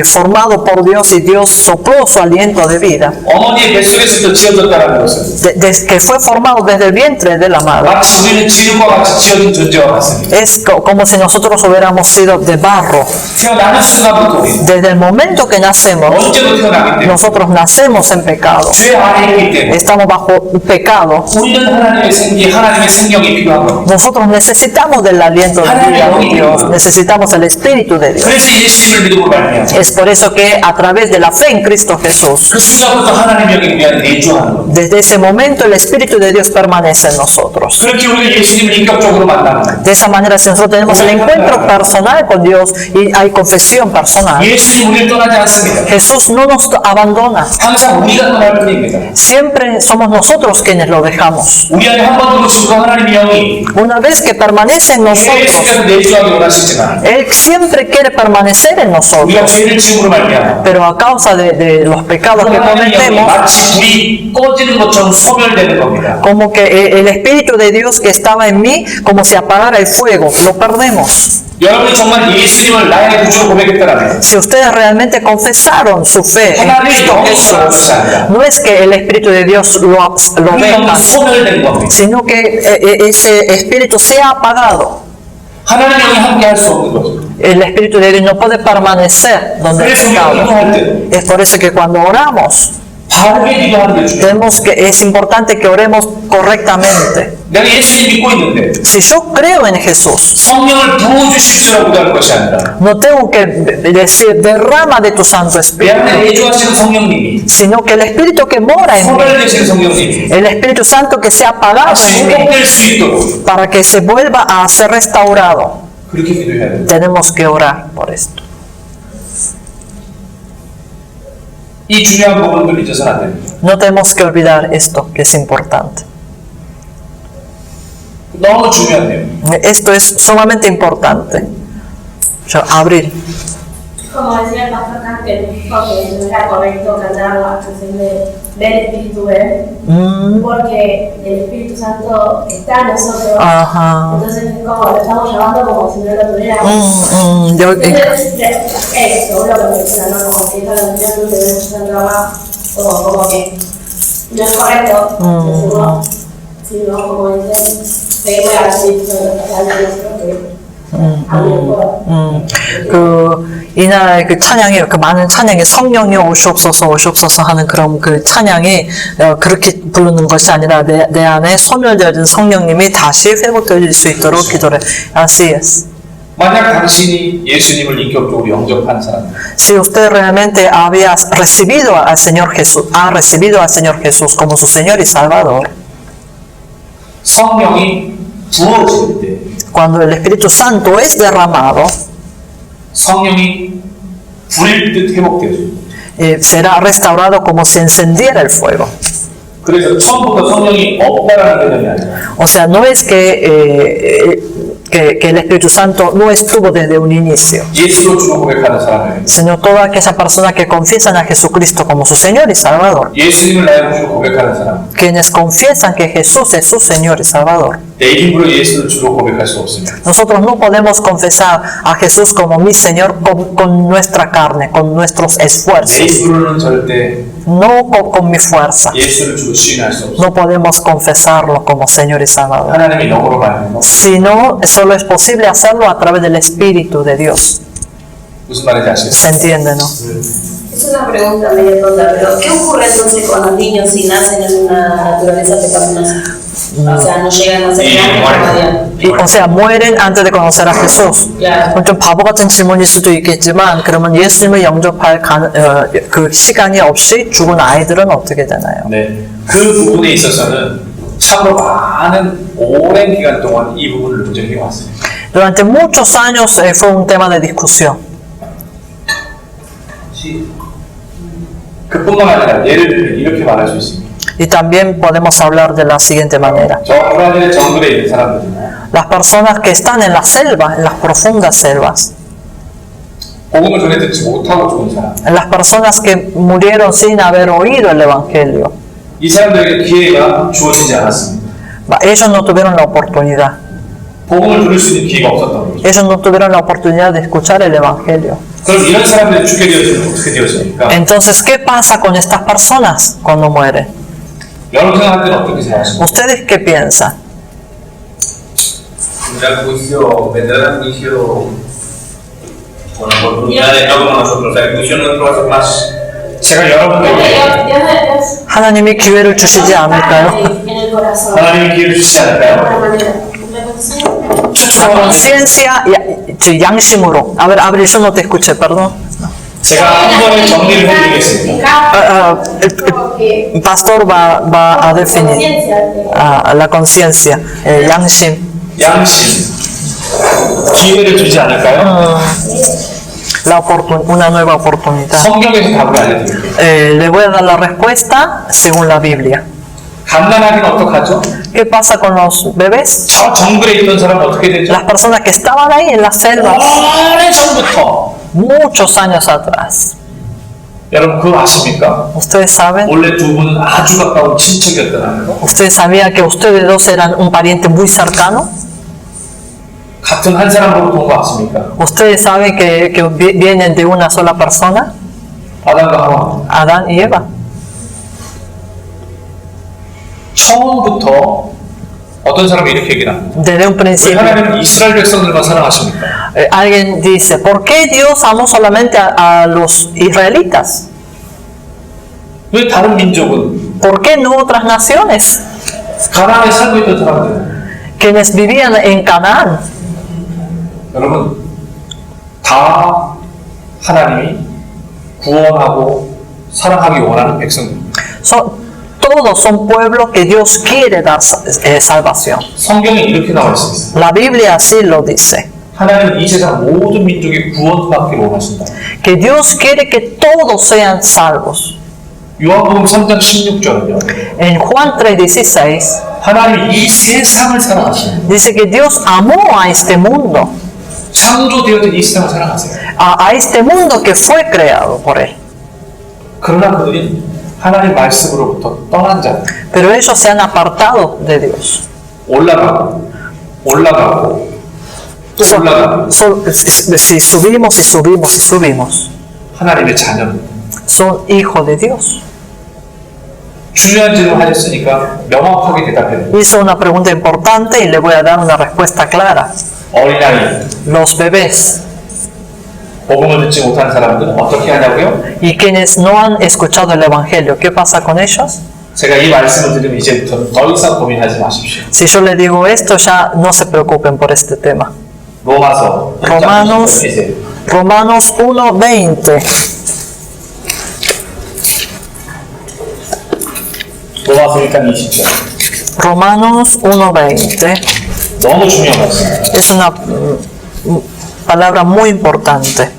formado por Dios y Dios sopló su aliento de vida, 어머니의 뱃속에서도 지어졌다는 것은 que fue formado desde el vientre de la madre. 마치 우리는 진흙과 같이 지어진 존재와 같습니다. Es como si nosotros hubiéramos sido de barro. barro. 태어나는 순간부터 우리는 Desde el momento que nacemos, 언제도 태어나기 때문에 nosotros nacemos en pecado. 죄 안에 있기 때문에 Estamos bajo pecado. 우리는 하나님의 생명이 필요한 겁니다. Nosotros necesitamos del aliento de vida de Dios. Necesitamos el Espíritu de Dios. 그래서 예수님을 믿음으로 말미암아 Es por eso que a través de la fe en Cristo Jesús, 그 순간부터 하나님이 여기 우리 안에 내주하는 겁니다. desde ese momento el Espíritu de Dios permanece en nosotros. 그렇게 우리가 예수님을 인격적으로 만나는 겁니다. De esa manera, si nosotros tenemos el encuentro personal con Dios y hay confesión personal, 예수님 우리를 떠나지 않습니다. Jesús no nos abandona. 항상 우리가 떠날 뿐입니다. Siempre somos nosotros quienes lo dejamos. 우리 안에 한 번 들어오시고 하나님의 영이 Una vez que permanece en nosotros, 계속해서 내주하기 원하시지만 Él siempre quiere permanecer en 우리가 nosotros. 죄를 지음으로 말미암아 Pero a causa de los pecados que 하나님의 영이 cometemos, 마치 불이 꺼지는 것처럼 소멸되는 겁니다. como que el Espíritu de Dios que estaba en mí, como si apagara el fuego, lo perdemos. 여러분이 정말 예수님을 나의 구주로 고백했다라면 Si ustedes realmente confesaron su fe en Cristo Jesús, no es que el Espíritu de Dios lo 그 영은 venga, 소멸된 겁니다. sino que ese Espíritu sea apagado. 하나님의 영이 함께 할 수 없는 거죠. El Espíritu de Dios no puede permanecer donde el 그래서 우리가 pecado. 기도할 때 Es por eso que cuando oramos, 바르게 기도하는 게 중요해요. es importante que oremos correctamente. 내가 예수님 믿고 있는데 Si yo creo en Jesús, 성령을 부어주십시오라고 기도하는 것이 아니라 no tengo que decir derrama de tu Santo 내 Espíritu, 안에 내주하시는 성령님이 sino que el Espíritu que mora en mí, 소멸되시는 성령님이 el Espíritu Santo que sea apagado en mí, 회복될 수 있도록 para que se vuelva a ser restaurado. 그렇게 기도해야 돼요. Tenemos que orar por esto. 이 중요한 부분들 잊어서는 안 됩니다. No tenemos que olvidar esto que es importante. 너무 중요한데요. Esto es sumamente importante. Abril. Como decía el pastor Cángel, dijo que no era correcto cantar la canción de Ven Espíritu Ven, porque el Espíritu Santo está en nosotros. Ajá. Entonces es como lo estamos llevando como si no lo tuviéramos. Eso, lo que menciona, ¿no? Como que esta canción debemos estar grabada como que no es correcto decirlo, sino como dice, pedirle al Espíritu Santo que está en nosotros que 이날 그 찬양이 그 많은 찬양이 성령이 오시옵소서 오시옵소서 하는 그런 그 찬양이 그렇게 부르는 것이 아니라 내 안에 소멸되어진 성령님이 다시 회복되어질 수 있도록 기도를. Así es. 만약 당신이 예수님을 인격적으로 영접한 사람, Si usted realmente había recibido al Señor Jesús, ha recibido al Señor Jesús como su Señor y Salvador, 성령이 부어질 때 cuando el Espíritu Santo es derramado, 성령이 불일 듯 회복되어져요. será restaurado como si encendiera el fuego. 그래서 처음부터 성령이 없다라는 개념이 아니라 O sea, no es que el Espíritu Santo no estuvo desde un inicio, 예수로 주로 고백하는 사람에게 sino toda aquella persona que confiesan a Jesucristo como su Señor y Salvador, 예수님을 나의 구주로 고백하는 사람, quienes confiesan que Jesús es su Señor y Salvador. 내 힘으로 예수를 주로 고백할 수 없습니다. Nosotros no podemos confesar a Jesús como mi Señor con nuestra carne, con nuestros 내 esfuerzos, 힘으로는 절대 no con mi fuerza. 예수를 주로 시인할 수 없습니다. No podemos confesarlo como Señor y Salvador, 하나님의 영으로 말하는 sino solo es posible hacerlo a través del Espíritu de Dios. 무슨 말인지 아시겠어요? ¿Se entiende, no? Es una pregunta medio tonta, pero ¿qué ocurre entonces con los niños si nacen en una naturaleza pecaminosa? O sea, no llegan a ser O sea, mueren antes de conocer a Jesús. 좀 바보 같은 질문일 수도 있겠지만, 그러면 예수님을 영접할 그 시간이 없이 죽은 아이들은 어떻게 되나요? 네, 그 부분에 있어서는 참으로 많은 오랜 기간 동안 이 부분을 논쟁해 왔어요. Durante muchos años fue un tema de discusión. 그뿐만 아니라 예를 들면 이렇게 말할 수 있습니다. Y también podemos hablar de la siguiente manera. 저 브라질의 정글에 있는 사람들, Las personas que están en la selva, en las profundas selvas, 복음을 전해 듣지 못하고 죽은 사람, las personas que murieron sin haber oído el Evangelio, 이 사람들에게 기회가 주어지지 않았습니다. ellos no tuvieron la oportunidad. 복음을 들을 수 있는 기회가 없었던 거죠. Ellos no tuvieron la oportunidad de escuchar el Evangelio. 그럼 이런 사람들이 죽게 되어지면 어떻게 되어집니까? Entonces, ¿qué pasa con estas personas cuando mueren? 여러분 생각할 때는 어떻게 생각하십니까? ¿Ustedes qué piensan? Vendrá el juicio con oportunidad de no como nosotros. La inclusión nuestra va a ser más. 제가 여러분들께 Dios 하나님이 기회를 주시지 않을까요? en el corazón. 하나님이 기회를 주시지 De 않을까요? alguna manera. ¿Me consigo? conciencia y 양심으로. A ver, Abril, yo no te escuché, perdón. 제가 한 번에 정리를 해드리겠습니다. El pastor va a definir Conciencia de- la conciencia, 양심. 양심. 기회를 주지 않을까요? Una nueva oportunidad. 성경에서 답을 알려드릴게요. Le voy a dar la respuesta según la Biblia. 갓난아기는 어떡하죠? ¿Qué pasa con los bebés? 저 정글에 있던 사람은 어떻게 되죠? Las personas que estaban ahí en la selva 오래전부터 muchos años atrás. 여러분 그거 아십니까? ¿Ustedes saben? 원래 두 분은 아주 가까운 친척이었다는 거. ¿Ustedes sabían que ustedes dos eran un pariente muy cercano? 같은 한 사람으로부터 온 거 아십니까? ¿Ustedes saben que vienen de una sola persona? 아담과 하와. Adán y Eva. 처음부터 어떤 사람이 이렇게 얘기를 합니다. Desde un 왜 principio. 하나님은 이스라엘 백성들만 사랑하십니까? Alguien dice, ¿por qué Dios amó solamente a los israelitas? 왜 다른 민족은 ¿Por qué no otras naciones? 가나안에 살고 있던 사람들 Quienes vivían en Canaán. 여러분 다 하나님이 구원하고 사랑하기 원하는 백성입니다. Todos son pueblos que Dios quiere dar salvación. 성경에 이렇게 나와 있습니다. La Biblia así lo dice. 하나님은 이 세상 모든 민족이 구원받기를 원하신다. Que Dios quiere que todos sean salvos. 요한복음 3장 16절은요. En Juan 3:16 하나님이 이 세상을 사랑하십니다. dice que Dios amó a este mundo, 창조되어진 이 세상을 사랑하세요. a este mundo que fue creado por Él. 그러나 그들이 하나님 말씀으로부터 떠난 자, Pero ellos se han apartado de Dios. 올라가고 또 올라가고 Si subimos y subimos y subimos, 하나님의 자녀입니다. son hijos de Dios. 중요한 질문 하셨으니까 명확하게 대답해요. Hizo una pregunta importante y le voy a dar una respuesta clara. 어린아이, Los bebés 복음을 듣지 못한 사람들은 어떻게 하냐고요? y quienes no han escuchado el Evangelio, ¿qué pasa con ellos? 제가 이 말씀을 드리면 이제부터 더 이상 고민하지 마십시오. Si yo les digo esto, ya no se preocupen por este tema. 로마서 Romanos 1:20. 로마서 1장 20절. Romanos 1:20 너무 중요한 말씀입니다. es una palabra muy importante.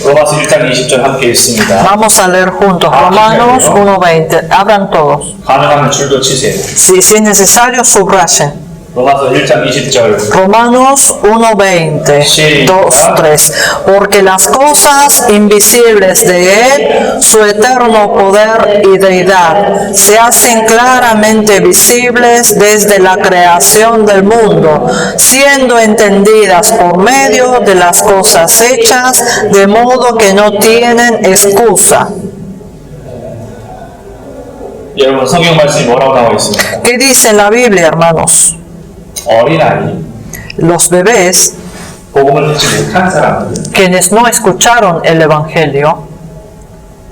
로마서 1장 20절 함께 읽습니다. Vamos a leer juntos Romanos 1:20. Abran todos. 가능하면 줄도 치세요. Si es necesario, subrayen. 로마서 1장 20절. Romanos 1:20. Sí. 2:3. Porque las cosas invisibles de Él, su eterno poder y deidad, se hacen claramente visibles desde la creación del mundo, siendo entendidas por medio de las cosas hechas, de modo que no tienen excusa. 여러분 성경 말씀이 뭐라고 나와 있습니까? ¿Qué dice en la Biblia, hermanos? 어린아이, Los bebés, 복음을 듣지 못한 사람들, quienes no escucharon el Evangelio,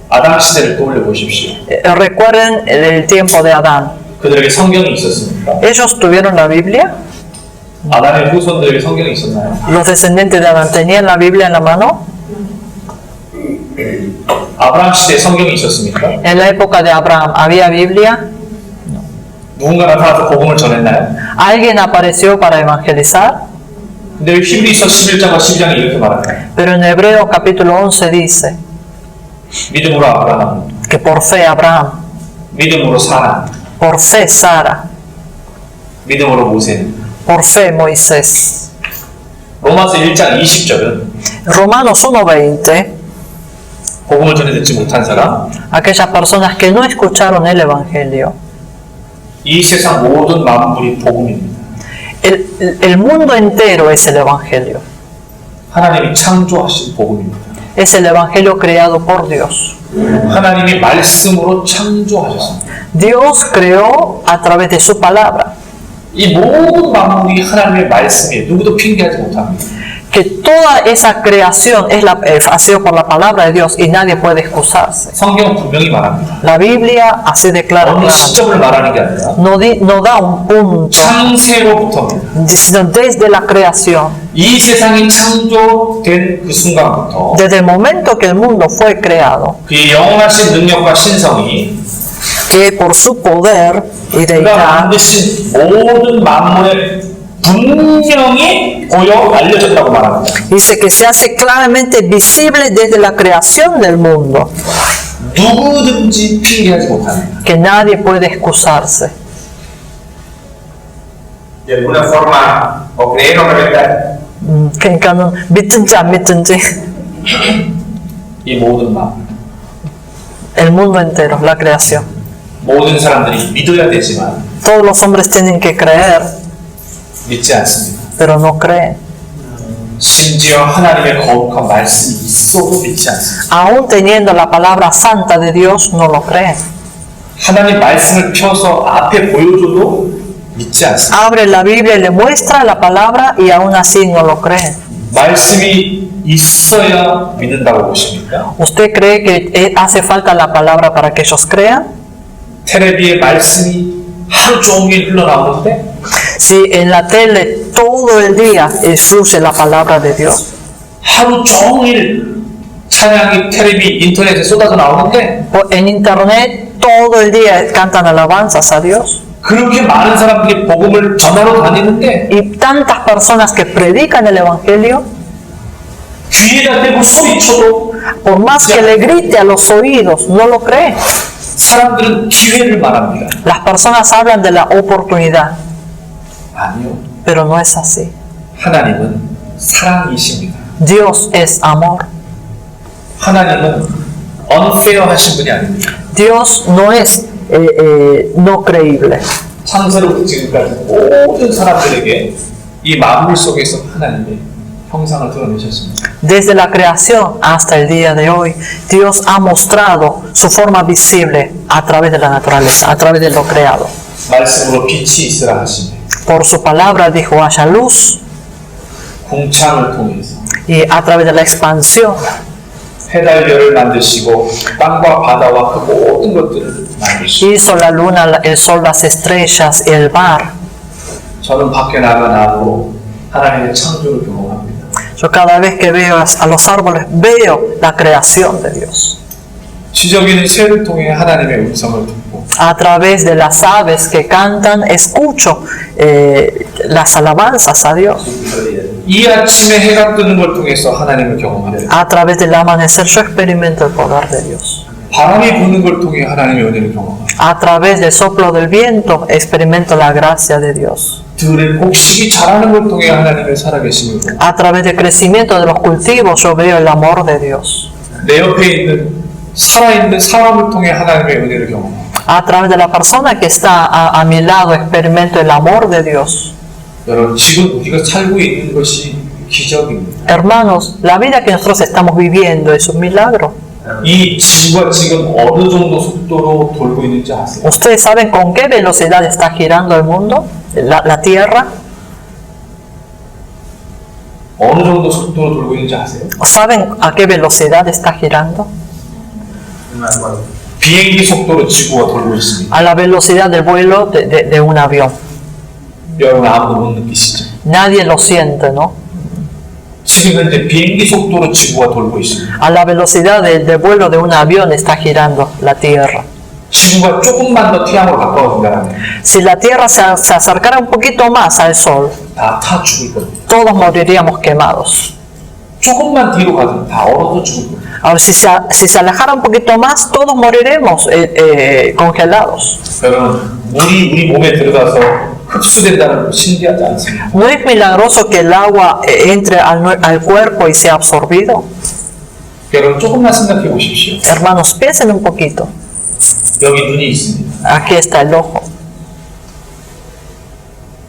아담 시대를 떠올려 보십시오. recuerden el tiempo de Adán. 그들에게 성경이 있었습니까? ¿Ellos tuvieron la Biblia? 아담의 후손들에게 성경이 있었나요? ¿Los descendientes de Adán tenían la Biblia en la mano? 아브라함 시대에 성경이 있었습니까? En la época de Abraham, ¿había Biblia? 누군가 나타나서 복음을 전했나요? ¿Alguien apareció para evangelizar? 근데 왜 히브리서 11장과 12장이 이렇게 말하나요? Pero en Hebreo capítulo 11 dice 믿음으로 아브라함, que por fe Abraham, 믿음으로 사라, por fe Sara, 믿음으로 모세. por fe Moisés. 로마서 1장 20절은 Romanos 1:20, 복음을 전해 듣지 못한 사람, aquellas personas que no escucharon el Evangelio. 이 세상 모든 만물이 복음입니다. El mundo entero es el Evangelio. 하나님이 창조하신 복음입니다. Es el Evangelio creado por Dios. 하나님이 말씀으로 창조하셨습니다. Dios creó a través de su palabra. 이 모든 만물이 하나님의 말씀에 누구도 핑계하지 못합니다. que toda esa creación ha sido por la palabra de Dios y nadie puede excusarse. 성경은 분명히 말합니다. La Biblia así declara 어느 claramente. 시점을 말하는 게 아니라 No da un punto, 창세로부터입니다. sino desde la creación. 이 세상이 창조된 그 순간부터 Desde el momento que el mundo fue creado, 그의 영원하신 능력과 신성이 que por su poder y 그가 deidad 만드신 모든 만물에 분명히 보여 알려졌다고 말합니다. dice que se hace claramente visible desde la creación del mundo, 누구든지 핑계하지 못합니다. que nadie puede excusarse. De alguna forma, o creer o reventar. 그러니까는 믿든지 안 믿든지 이 모든 만물, el mundo entero, la creación. 모든 사람들이 믿어야 되지만 Todos los hombres tienen que creer, 믿지 않습니다. pero no creen. 심지어 하나님의 거룩한 말씀이 있어도 믿지 않습니다. Aún teniendo la palabra santa de Dios, no lo creen. 하나님 말씀을 펴서 앞에 보여줘도 믿지 않습니다. Abre la Biblia y le muestra la palabra y aún así no lo creen. 말씀이 있어야 믿는다고 보십니까? ¿Usted cree que hace falta la palabra para que ellos crean? 테레비에 말씀이 하루 종일 흘러나오는데 Si en la tele todo el día fluye la palabra de Dios, 하루 종일 찬양이 텔레비 인터넷에 쏟아져 나오는데 en internet todo el día cantan alabanzas a Dios, 그렇게 많은 사람들이 복음을 전하러 다니는데 y tantas personas que predican el Evangelio, 귀에다 대고 소리쳐도 por más que le grite a los oídos, no lo creen. 사람들은 기회를 말합니다. Las personas hablan de la oportunidad, 아니요. pero no es así. 하나님은 사랑이십니다. Dios es amor. 하나님은 unfair하신 분이 아닙니다. Dios no es no creíble. 창세로부터 지금까지 모든 사람들에게 이 만물 속에서 하나님의 형상을 드러내셨습니다. Desde la creación hasta el día de hoy, Dios ha mostrado su forma visible a través de la naturaleza, a través de lo creado. 말씀으로 빛이 있으라 하시네. Por su palabra dijo haya luz, 궁창을 통해서 y a través de la expansión 해달별을 만드시고 땅과 바다와 그 모든 것들을 만드시고 hizo la luna, el sol, las estrellas y el mar. 저는 밖에 나가고 하나님의 창조를 경험합니다. Yo cada vez que veo a los árboles, veo la creación de Dios. 지저귀는 새를 통해 하나님의 음성을 듣고 A través de las aves que cantan, escucho las alabanzas a Dios. 이 아침에 해가 뜨는 걸 통해서 하나님을 경험하려 A través del amanecer yo experimento el poder de Dios. 바람이 부는 걸 통해 하나님의 은혜를 경험합니다. A través del soplo del viento experimento la gracia de Dios. 들의 곡식이 자라는 걸 통해 하나님의 살아계심을 경험합니다. A través del crecimiento de los cultivos yo veo el amor de Dios. 내 옆에 있는 살아있는 사람을 통해 하나님의 은혜를 경험합니다. A través de la persona que está a mi lado experimento el amor de Dios. 여러분 지금 우리가 살고 있는 것이 기적입니다. Hermanos, la vida que nosotros estamos viviendo es un milagro. 이 지구가 지금 어느 정도 속도로 돌고 있는지 아세요? ¿Ustedes saben con qué velocidad está girando el mundo, la Tierra? 어느 정도 속도로 돌고 있는지 아세요? ¿Saben a qué velocidad está girando? 비행기 속도로 지구가 돌고 있습니다. A la velocidad del vuelo de un avión. 여러분 아무도 못 느끼시죠? Nadie lo siente, ¿no? 지금 현재 비행기 속도로 지구가 돌고 있습니다. A la velocidad del vuelo de un avión está girando la Tierra. 지구가 조금만 더 태양으로 가까워진다면 Si la Tierra se acercara un poquito más al Sol, 다 타 죽을 겁니다. todos moriríamos quemados. 조금만 뒤로 가면 다 얼어서 죽을 겁니다. Ahora, si se alejara un poquito más, todos moriremos congelados. 여러분 물이 우리 몸에 들어가서 흡수된다는 건 신기하지 않습니다. ¿No es milagroso que el agua entre al cuerpo y sea absorbido? 여러분 조금만 생각해 보십시오. Hermanos, piensen un poquito. 여기 눈이 있습니다. Aquí está el ojo.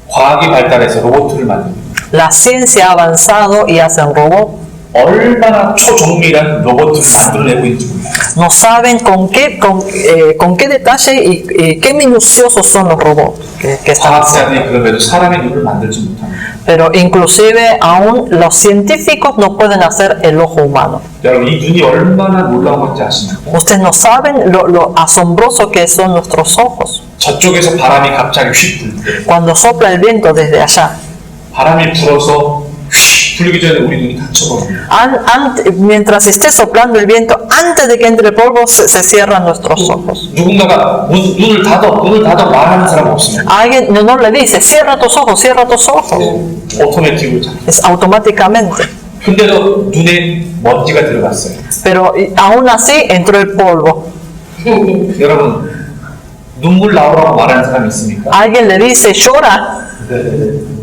과학이 발달해서 로봇을 만듭니다. La ciencia ha avanzado y hacen robots. 얼마나 초정밀한 로봇을 만들어내고 있는지 몰라요. No saben con qué detalle y qué minuciosos son los robots que están haciendo. 과학자들이 그럼에도 사람의 눈을 만들지 못합니다. Pero inclusive aún los científicos no pueden hacer el ojo humano. 여러분 이 눈이 얼마나 놀라운 건지 아십니까? Ustedes no saben lo asombroso que son nuestros ojos. 저쪽에서 바람이 갑자기 휙 불 때 Cuando sopla el viento desde allá, 바람이 불어서 휙 불기 전에 우리 눈이 닫혀버립니다. mientras esté soplando el viento, antes de que entre el polvo, se cierran nuestros ojos. 누군가가 눈을 닫아 말하는 사람 없습니다. Alguien no le dice, cierra tus ojos, cierra tus ojos. 오토매틱으로 자. Es automáticamente. 근데도 눈에 먼지가 들어갔어요. Pero aún así entró el polvo. 여러분 눈물 나오라고 말하는 사람이 있습니까? Alguien le dice, llora,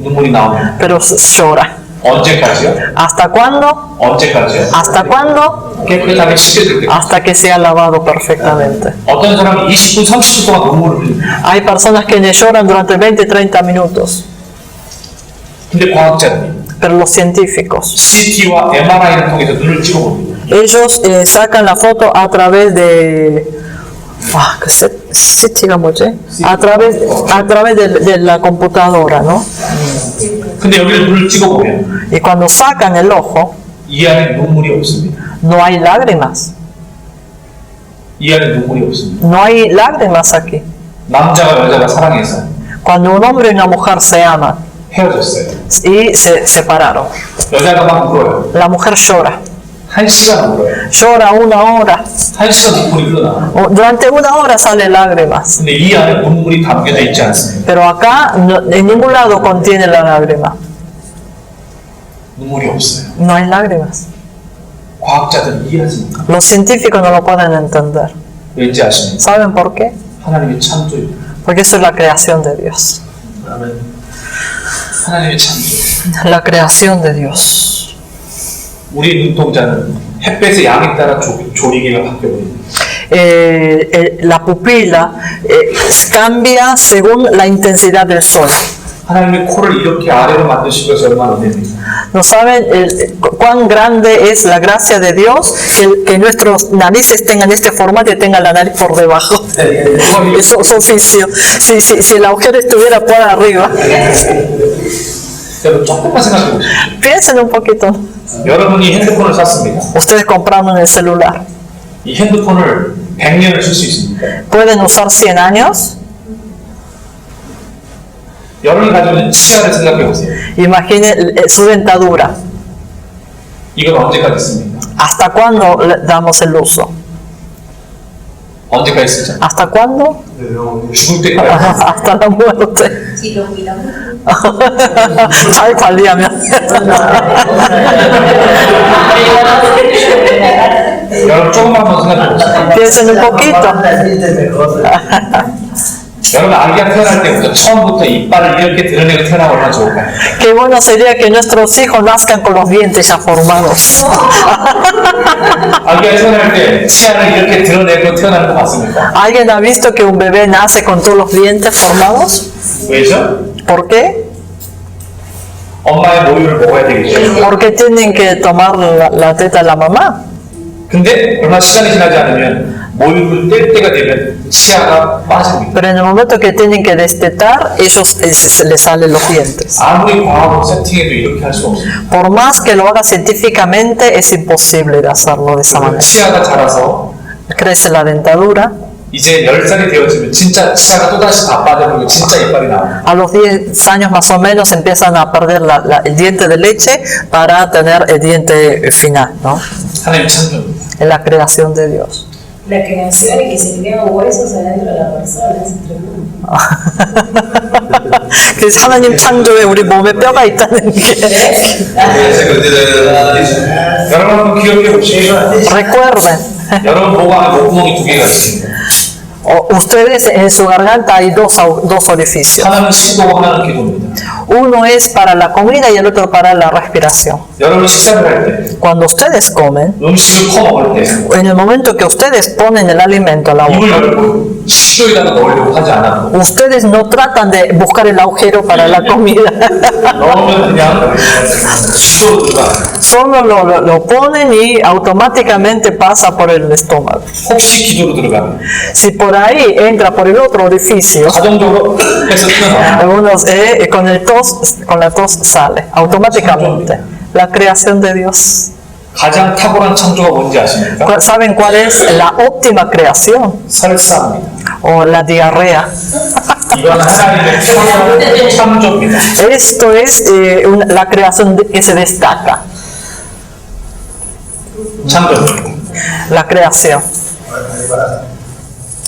눈물이 나오면 pero llora. 언제까지요? ¿Hasta cuándo? 언제까지요? ¿Hasta cuándo? 깨끗하게 씻겨질 때. Hasta que sea lavado perfectamente. 어떤 사람은 20분, 30분 동안 눈물을 흘립니다. Hay personas que lloran durante 20-30 minutos, 근데 과학자들이 pero los científicos, CT와 MRI를 통해서 눈을 찍어봅니다. ellos sacan la foto a través de... CT가 뭐지? A través de la computadora, ¿no? 근데 여기를 눈을 찍어보면 Y cuando sacan el ojo, 이 안에 눈물이 없습니다. no hay lágrimas. 이 안에 눈물이 없습니다. No hay lágrimas aquí. 남자가 여자가 사랑해서 Cuando un hombre y una mujer se aman 헤어졌어요. y se separaron, 여자가 막 울어요. la mujer llora. 1시간 울어요. Llora 1 hora. 1시간 눈물이 흘러나와요. Durante 1 hora salen lágrimas. 근데 이 안에 눈물이 담겨져 있지 않습니다. Pero acá en ningún lado contiene la lágrima. 눈물이 없어요. No hay lágrimas. 과학자들은 이해하지 못합니다. Los científicos no lo pueden entender. 왠지 아십니까? ¿Saben por qué? 하나님의 창조입니다. Porque eso es la creación de Dios. 하나님의 창조. La creación de Dios. 우리 눈동자는 햇볕의 양에 따라 조리개가 바뀌어버립니다. La pupila cambia según la intensidad del sol. 하나님의 코를 이렇게 아래로 만드신 것이 얼마나 됩니까? No saben cuán grande es la gracia de Dios que nuestros narices tengan este formato y tengan la nariz por debajo. Es su oficio. Si el agujero estuviera por arriba. 여러분 조금만 생각해 보세요. Piensen un poquito. 여러분이 핸드폰을 샀습니다. Ustedes compraron el celular. 이 핸드폰을 100년을 쓸 수 있습니까? ¿Pueden usar 100 años? 여러분이 가지고 있는 치아를 생각해 보세요. Imaginen su dentadura. 이건 언제까지 씁니까? ¿Hasta cuándo le damos el uso? 언제까지 쓰죠? ¿Hasta cuándo? 죽을 때까지. Hasta la muerte. Si lo cuidamos. 잘 관리하면. 여러분 조금만 더 생각해 보세요. Piensen un poquito. 여러분 아기가 태어날 때부터 처음부터 이빨을 이렇게 드러내고 태어나면 얼마나 좋을까요? Qué bueno sería que nuestros hijos nazcan con los dientes ya formados. 아기가 태어날 때 치아를 이렇게 드러내고 태어나는 거 맞습니까? ¿Alguien ha visto que un bebé nace con todos los dientes formados? 왜죠? ¿Por qué? 엄마의 모유를 먹어야 되겠죠. Porque tienen que tomar la teta de la mamá. 근데 얼마 시간이 지나지 않으면 모유를 뗄 때가 되면 치아가 빠집니다. Pero en el momento que tienen que destetar, ellos les salen los dientes. 아무리 과학으로 세팅해도 이렇게 할 수 없습니다. Por más que lo haga científicamente, es imposible de hacerlo de esa manera. 치아가 자라서 Crece la dentadura. 이제 10살이 되어지면 진짜 치아가 또다시 다 빠져버리고 진짜 이빨이 나옵니다. A los 10 años más o menos empiezan a perder el diente de leche para tener el diente final, ¿no? 하나님 창조입니다. Es la creación de Dios. La creación y que se crean huesos adentro de la persona es tremendo. 그래서 하나님 창조에 우리 몸에 뼈가 있다는 게 여러분 한번 기억해 보시죠. recuerden. 여러분 목 안에 목구멍이 2개가 있습니다. Ustedes en su garganta hay dos orificios. 하나는 식도고 하나는 기도입니다. Uno es para la comida y el otro para la respiración. 여러분 식사를 할 때, Cuando ustedes comen, 음식을 퍼먹을 때 en el momento que ustedes ponen el alimento a la 입을 boca, 열고 식도에다가 넣으려고 하지 않아도 ustedes no tratan de buscar el agujero para la comida. 넣으면 그냥 식도로 들어가. Solo lo ponen y automáticamente pasa por el estómago. 혹시 기도로 들어가면 Si por ahí entra por el otro orificio, 자동적으로 해서 튀어나와. algunos con el tos sale automáticamente. La creación de Dios. 가장 탁월한 창조가 뭔지 아십니까? ¿Saben cuál es la óptima creación? 설사입니다. O la diarrea. 이건 하나님의 탁월한 창조입니다. Esto es la creación que se destaca. 창조입니다. La creación.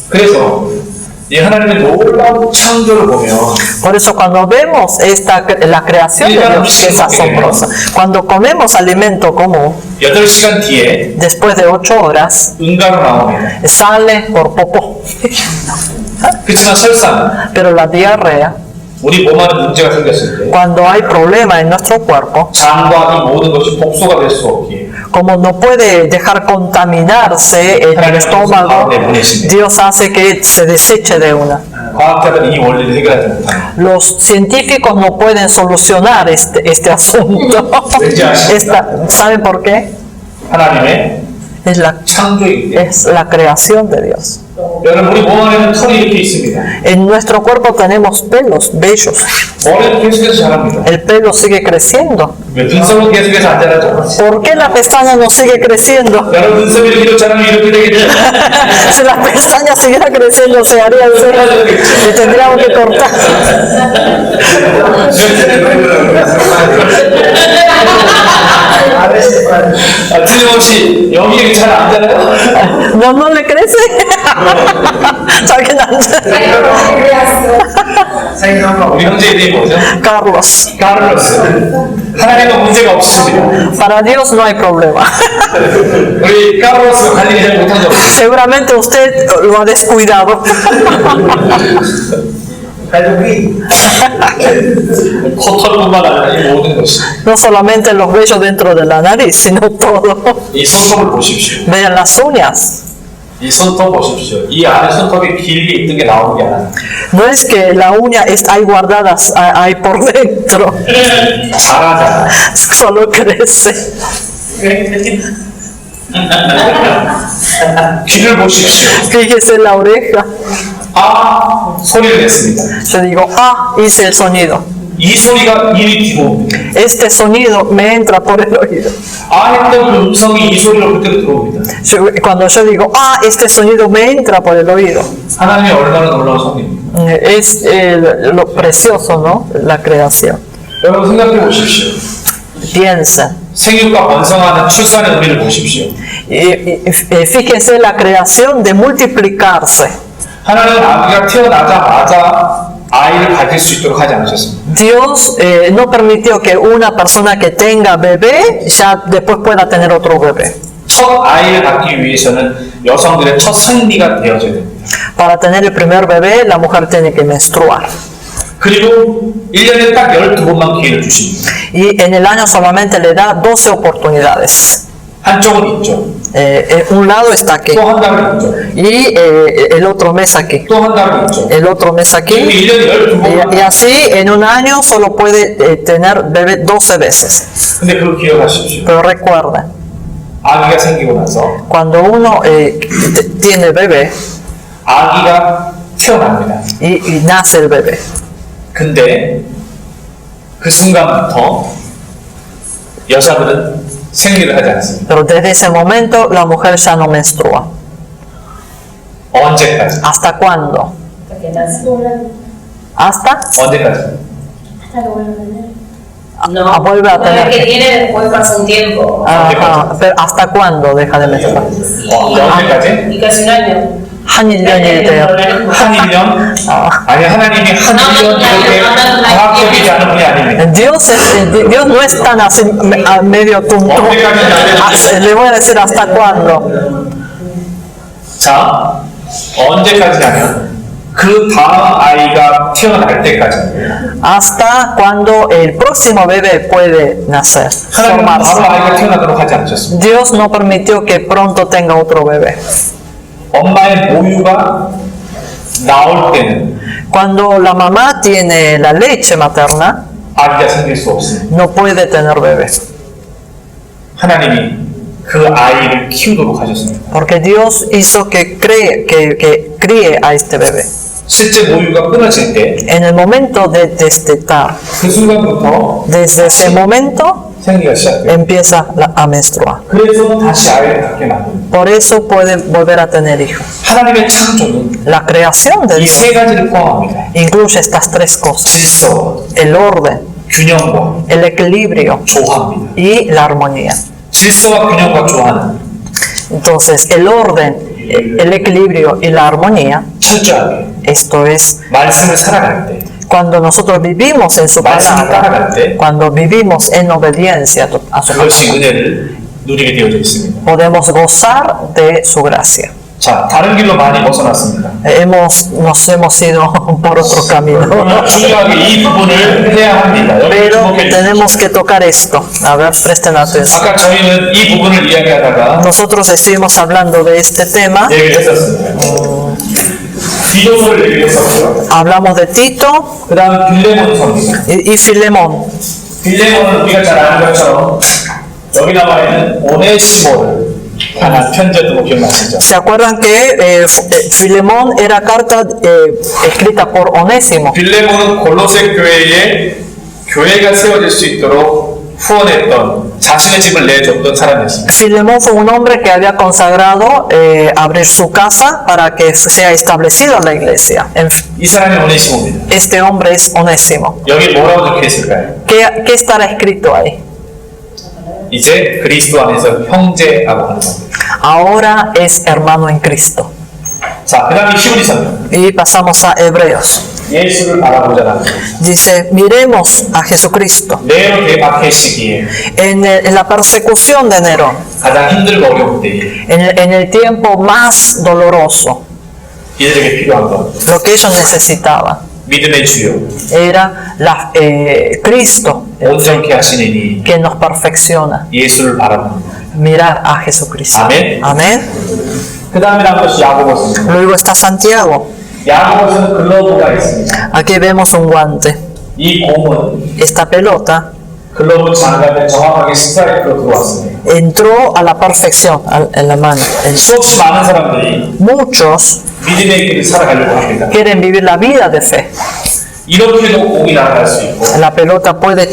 그래서 이 하나님의 놀라운 창조를 보면 Por eso cuando vemos la creación de Dios, que es asombrosa, cuando comemos alimento común, 8시간 뒤에 después de 8 horas, 응가로 나옵니다. sale por popó. 그렇지만 설사 Pero la diarrea, 우리 몸 안에 문제가 생겼을 때 cuando hay problema en nuestro cuerpo, 장과 이 모든 것이 독소가 될 수 없기에 como no puede dejar contaminarse el estómago, Dios hace que se deseche de una. 과학자들은 이 원리를 해결하지 못합니다. Los científicos no pueden solucionar este asunto. ¿Saben por qué? 하나님의 Es la, 창조이기 때문에. es la creación de Dios. 여러분 우리 몸 안에는 털이 이렇게 있습니다. En nuestro cuerpo tenemos pelos, vellos. 머리는 계속해서 자랍니다. El pelo sigue creciendo. 왜 눈썹은 계속해서 안 자라죠? ¿Por qué la pestaña no sigue creciendo? 여러분 눈썹이 이렇게 자라면 이렇게 되겠죠? Si la pestaña siguiera creciendo, se haría así. Y tendríamos que cortar. 틀림없이 여기 이렇게 잘 안 자라요? No le crece. 자기는 안 돼. 우리 형제 이름이 뭐죠? Carlos. 카를로스. 하나님은 문제가 없으십니다. Para Dios no hay problema. 우리 카를로스 관리 잘 못하죠? Seguramente usted lo ha descuidado. 코털뿐만 아니라 이 모든 것이 No solamente los vellos dentro de la nariz, sino todo. 이 손톱을 보십시오. Vean las uñas. 이 손톱 보십시오. 이 안에 손톱이 길게 있던 게 나오는 게 아니라 No es que la uña está ahí guardadas ahí por dentro, 자라잖아. solo crece. 귀를 보십시오. Fíjese en la oreja. 아 소리를 냈습니다. Yo digo, hice el sonido. 이 소리가 이리 들어옵니다. Este sonido me entra por el oído. 아 했던 그 음성이 이 소리로 그대로 들어옵니다. Cuando yo digo, este sonido me entra por el oído. 하나님이 얼마나 놀라운 성립입니다. Es lo precioso, ¿no? La creación. 여러분 생각해 보십시오. Piensen. 생육과 번성하는 출산의 의미를 보십시오. Fíjense la creación de multiplicarse. 하나님은 아기가 태어나자마자 아이를 가질 수 있도록 하지 않으셨습니다. Dios no permitió que una persona que tenga bebé ya después pueda tener otro bebé. 첫 아이를 갖기 위해서는 여성들의 첫 생리가 되어져야 됩니다. Para tener el primer bebé, la mujer tiene que menstruar. 그리고 1년에 딱 12번만 기회를 주십니다. Y en el año solamente le da 12 oportunidades. 한쪽은 있죠. Un lado está aquí. 또 한 달은 있죠. Y el otro mes aquí. 또 한 달은 있죠. El otro mes aquí. 1년에 12번만. Y así en un año solo puede tener bebé 12 veces. 근데 그걸 기억하십시오. Pero recuerden, 아기가 생기고 나서 cuando uno tiene bebé 아기가 태어납니다. y nace el bebé, 근데 그 순간부터 여자들은 생리를 하지 않습니다. pero desde ese momento la mujer ya no menstrua. 언제까지? ¿Hasta cuándo? ¿Hasta? 언제까지? No, vuelve a una vez tener. que tiene, después pasa un tiempo. Ajá, pero ¿hasta cuándo deja de menstruar? 언제까지? Y casi un año. 한 1년이 돼요. 한 1년? 아니 하나님이 한 1년 이렇게 과학적이지 않은 분이 아닙니다. Dios no es tan así a medio tonto. Le voy a decir hasta cuándo. 자, 언제까지냐면 그 다음 아이가 태어날 때까지. Hasta cuando el próximo bebé puede nacer, 하나님은 바로 formarse. 아이가 태어나도록 하지 않으셨습니다. Dios no permitió que pronto tenga otro bebé. 엄마의 모유가 나올 때는 Cuando la mamá tiene la leche materna, 아기가 생길 수 없습니다. no puede tener bebé. 하나님이 그 아이를 키우도록 하셨습니다. Porque Dios hizo que críe a este bebé. 실제 모유가 끊어질 때 그 En el momento de destetar, 순간부터 desde ese momento 생리가 시작돼요. empieza a menstruar. 그래서 다시 아이를 갖게 만듭니다. Por eso puede volver a tener hijos. 하나님의 창조는 La creación de 이 Dios 세 가지를 포함합니다. incluye estas tres cosas: 질서, el orden, 균형과 el equilibrio 조화입니다. y la armonía. 질서와 균형과 조화는 Entonces, el orden, el equilibrio y la armonía, 철저하게 esto es 말씀을 살아갈 때 cuando nosotros vivimos en su palabra, cuando vivimos en obediencia a su 그것이 palabra, 은혜를 누리게 되어져 있습니다. podemos gozar de su gracia. 자, 다른 길로 많이 벗어났습니다. Nos hemos ido por otro camino. 그러나 중요하게 이 부분을 해야 합니다. 여러분 Pero 주목해 주세요. tenemos que tocar esto. A ver, presten atención. 아까 저희는 이 부분을 이야기하다가 Nosotros estuvimos hablando de este tema. 얘기를 했었습니다. 디도를 얘기를 했었고요. Hablamos de Tito 그 다음 빌레몬 성입니다. y Filemón. 빌레몬은 우리가 잘 아는 것처럼 여기 나와 있는 오네시모를 하나 편지였던 거 기억나시죠? ¿Se acuerdan que Filemón era carta escrita por Onésimo? 빌레몬은 골로새 교회에 교회가 세워질 수 있도록 후원했던 자신의 집을 내줬던 사람이었습니다. Filemón fue un hombre que había consagrado abrir su casa para que sea establecida la iglesia. 이 사람이 오네시모입니다. Este hombre es Onésimo. 여기 뭐라고 적혀 있을까요? ¿Qué estará escrito ahí? 이제 그리스도 안에서 형제라고 하는 겁니다. Ahora es hermano en Cristo. 자, 그 다음에 히브리서는 Y pasamos a Hebreos. 예수를 알아보자는 Dice, miremos a Jesucristo. 네로 대박의 시기에 En la persecución de Nerón, 가장 힘들고 어려울 때에 en el tiempo más doloroso, 이들에게 필요한 것 lo que ellos necesitaban 믿음의 주요 era Cristo, 온전케 하시느니 que nos perfecciona. 예수를 바라보는 것. Mirar a Jesucristo. Amén. Amén. 그 다음에 나온 것이 야고보서입니다. Luego está Santiago. 야고보서는 글러브가 있습니다. Aquí vemos un guante. 이 공은 Esta pelota 글러브 장갑에 정확하게 스트라이크로 들어왔습니다. entró a la perfección en la mano. 수없이 많은 사람들이 Muchos 믿음의 길을 살아가려고 합니다. quieren vivir la vida de fe. 이렇게도 공이 날아갈 수 있고 La pelota puede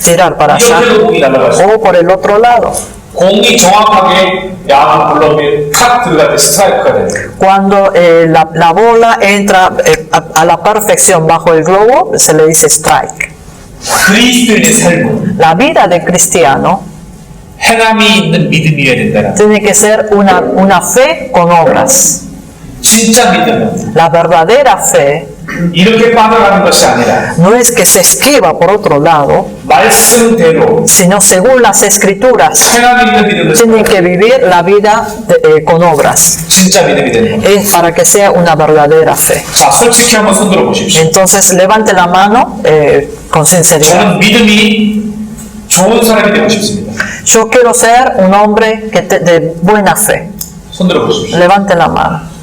tirar para allá 이렇게도 공이 날아갈 수 있고 o por el otro lado. 공이 정확하게 야구 글러브에 탁 들어갈 때 스트라이크가 돼요. Cuando la bola entra a la perfección bajo el globo, se le dice strike. 그리스도인의 삶은 La vida de cristiano 행함이 있는 믿음이어야 된다는 tiene que ser una fe con obras. 진짜 믿음은 La verdadera fe 이렇게 빠져가는 것이 아니라 no es que se esquiva por otro lado, 말씀대로 sino según las escrituras. 행함 있는 믿음을 Tienen que vivir la vida con obras. 진짜 믿음이 되는 거예요. Es para que sea una verdadera fe. 자, 솔직히 한번 손들어 보십시오. Entonces levante la mano con sinceridad. 저는 믿음이 좋은 사람이 되고 싶습니다. Yo quiero ser un hombre de buena fe. 손들어 보십시오. Levante la mano.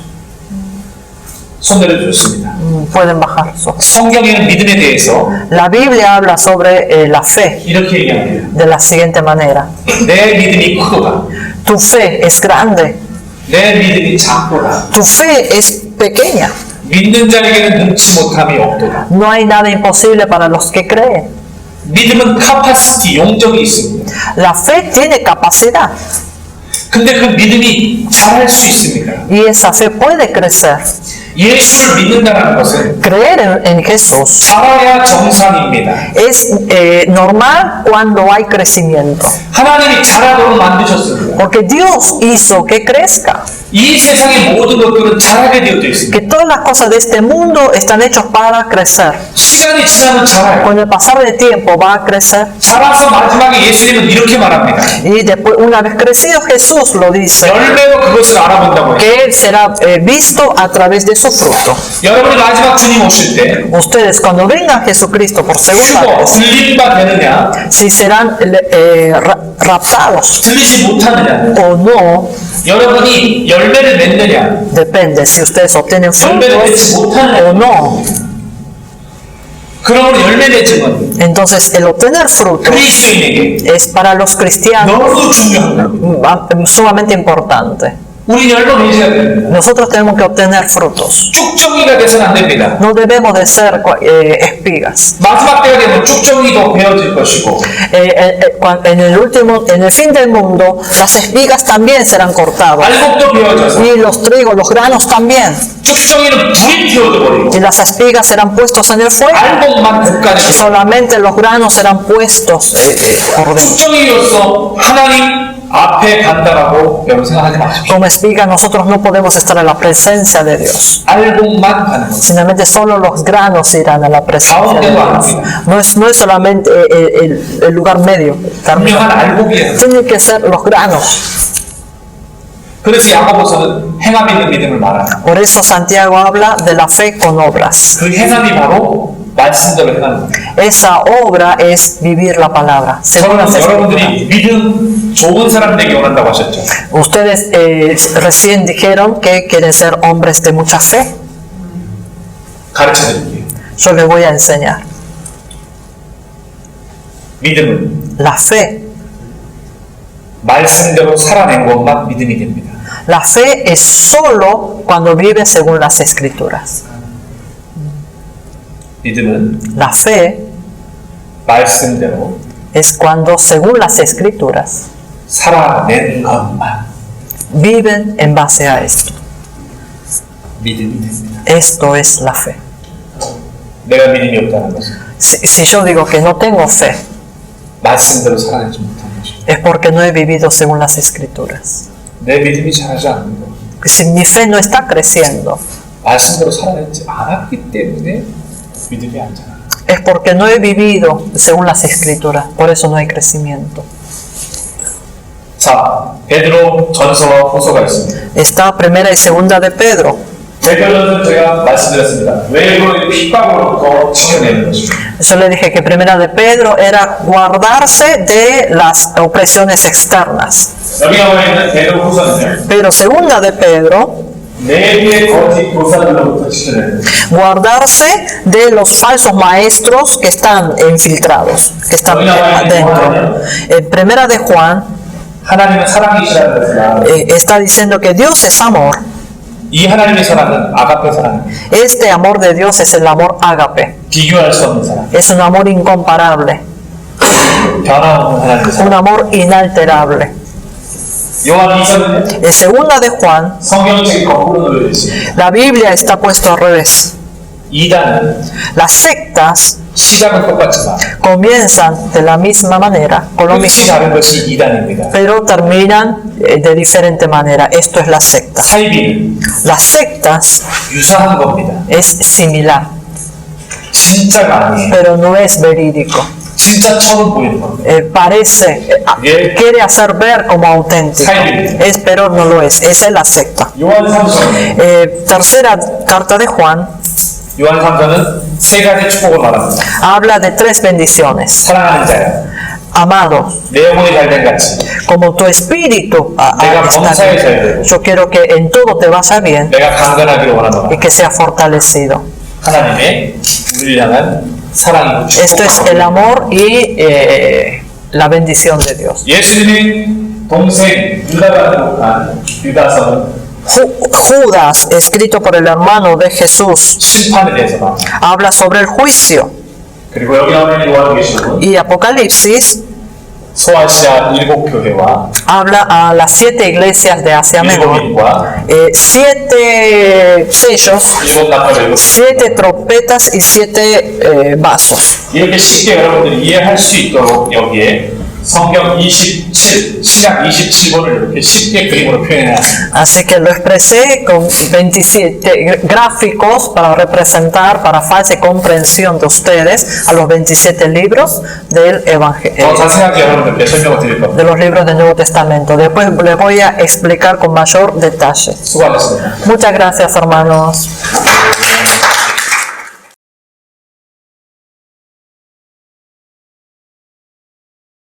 손들어 주셨습니다. Pueden bajar. 성경에는 믿음에 대해서 La Biblia habla sobre la fe 이렇게 얘기합니다. de la siguiente manera. 내 믿음이 크도다. Tu fe es grande. 내 믿음이 작도다. Tu fe es pequeña. 믿는 자에게는 능치 못함이 없도다. No hay nada imposible para los que creen. 믿음은 카파시티, 용적이 있습니다. La fe tiene capacidad 근데 그 믿음이 잘할 수 있습니까? y esa fe puede crecer. 예수를 믿는다는 것은 Creer en Jesús 잘해야 정상입니다. es normal cuando hay crecimiento. 하나님이 잘하도록 만드셨습니다. Porque Dios hizo que crezca. 이 세상의 모든 것들은 잘하게 되어져 있습니다. Que todas las cosas de este mundo están hechas para crecer. 시간이 지나면 자라요. Con el pasar del tiempo va a crecer. 자라서 마지막에 예수님은 이렇게 말합니다. Y después, una vez crecido, Jesús lo dice. 열매로 그것을 알아본다고 해요. Que Él será visto a través de su fruto. 여러분이 마지막 주님 오실 때 Ustedes cuando venga Jesucristo por segunda 죽어 vez, 들림바 되느냐 si serán raptados 들리지 못하느냐 o no, 여러분이 열매를 맺느냐 depende si ustedes obtienen frutos o no. 그러므로 열매 맺음은 Entonces el obtener frutos 그리스도인에게 es para los cristianos 너무 중요합니다. sumamente importante. 우리 열로 내셔야 됩니다. Nosotros tenemos que obtener frutos. 쭉정이가 돼서는 안 됩니다. No debemos de ser espigas. 마지막 때가 되면 쭉정이도 베어질 것이고 En el fin del mundo, las espigas también serán cortadas. 알곡도 베어져서 Y los trigos, los granos también. 쭉정이는 불이 피워져 버리고 Y las espigas serán puestos en el fuego. 알곡만 국간에 Solamente los granos serán puestos por dentro. 쭉정이로서 하나님 앞에 간다라고 여러분 생각하지 마십시오. Como espiga, nosotros no podemos estar en la presencia de Dios. 알곡만 가는 거죠. Simplemente solo los granos irán a la presencia de Dios. No es solamente el lugar medio. 분명한 알곡이에요. Tienen que ser los granos. 그래서 야고보서는 행함 있는 믿음을 말하는 Por eso Santiago habla de la fe con obras. 그 행함이 바로 말씀대로 행하는 거예요. Esa obra es vivir la palabra. Según las 저는 Escrituras. 여러분들이 믿음 좋은 사람 되기 원한다고 하셨죠. Ustedes recién dijeron que quieren ser hombres de mucha fe. 가르쳐 드릴게요. Yo les voy a enseñar. 믿음은 La fe. 말씀대로 살아낸 것만 믿음이 됩니다. La fe es solo cuando vive según las Escrituras. 믿음은 La fe 말씀대로 es cuando, según las Escrituras, 살아낸 것만 viven en base a esto. 믿음이 됩니다. Esto es la fe. 내가 믿음이 없다는 것은 Si yo digo que no tengo fe, 말씀대로 살아내지 못하는 것입니다. es porque no he vivido según las Escrituras. 내 믿음이 자라지 않는 것, Si mi fe no está creciendo, 말씀대로 살아내지 않았기 때문에 믿음이 안 자라요. es porque no he vivido según las Escrituras. Por eso no hay crecimiento. 자, 베드로 전서와 후서가 있습니다. Está primera y segunda de Pedro. 베드로는 제가 말씀드렸습니다. 외부의 핍박으로부터 지켜내는 것입니다. Yo le dije que primera de Pedro era guardarse de las opresiones externas. 여기 나와 있는 베드로 후서는요. Pero segunda de Pedro, 내부의 거짓 교사들로부터 지켜내는 것입니다. guardarse de los falsos maestros que están infiltrados, que están adentro. En primera de Juan 하나님은 사랑이시라는 것을 está diciendo que Dios es amor. 이 하나님의 사랑은 아가페 사랑입니다. Este amor de Dios es el amor ágape. 비교할 수 없는 사랑. Es un amor incomparable, 변함없는 하나님의 사랑. un amor inalterable. 요한 2서는요. En segunda de Juan, 성경책이 거꾸로 놓여 있습니다. la Biblia está puesto al revés. 이단은 Las sectas 시작은 똑같지만 comienzan de la misma manera, con lo 끝이 mismo, 다른 것이 이단입니다. pero terminan de diferente manera. Esto es la secta. 사이비는 Las sectas 유사한 겁니다. es similar, 진짜가 아니에요. pero no es verídico. 진짜처럼 보이는 겁니다. Quiere hacer ver como auténtico, pero no lo es. Esa es la secta. 요한 3서. Tercera carta de Juan 요한 3서는 세 가지 축복을 말합니다. habla de tres bendiciones. 사랑하는 자야. Amado, 내 영혼이 잘된 같이 como tu espíritu 내가 está 범사에 잘 bien, 되고 yo quiero que en todo te vaya bien 내가 강건하기를 원하노라. y que sea fortalecido. 하나님의 우리를 향한 사랑이고 Esto es el amor y la bendición de Dios. 예수님의 동생 유다가 기록한 유다서는 Judas, escrito por el hermano de Jesús, 심판에 대해서 말합니다. habla sobre el juicio. 그리고 여기 나오는 요한계시록은 Y Apocalipsis 소아시아 7교회와 habla a las 7 iglesias de Asia Menor. 7인과 7 sellos, 7나팔 7 trompetas y 7 vasos. 이렇게 쉽게 여러분들이 이해할 수 있도록 여기에 성경 27, 신약 27번을 이렇게 쉽게 그림으로 표현해놨습니다. Así que lo expresé con 27 gráficos para representar, para fácil comprensión de ustedes, a los 27 libros del 더 Evangelio, 자세하게 여러분들께 설명을 드릴 겁니다. de los libros del Nuevo Testamento. Después les voy a explicar con mayor detalle. 수고하셨습니다. Muchas gracias, hermanos.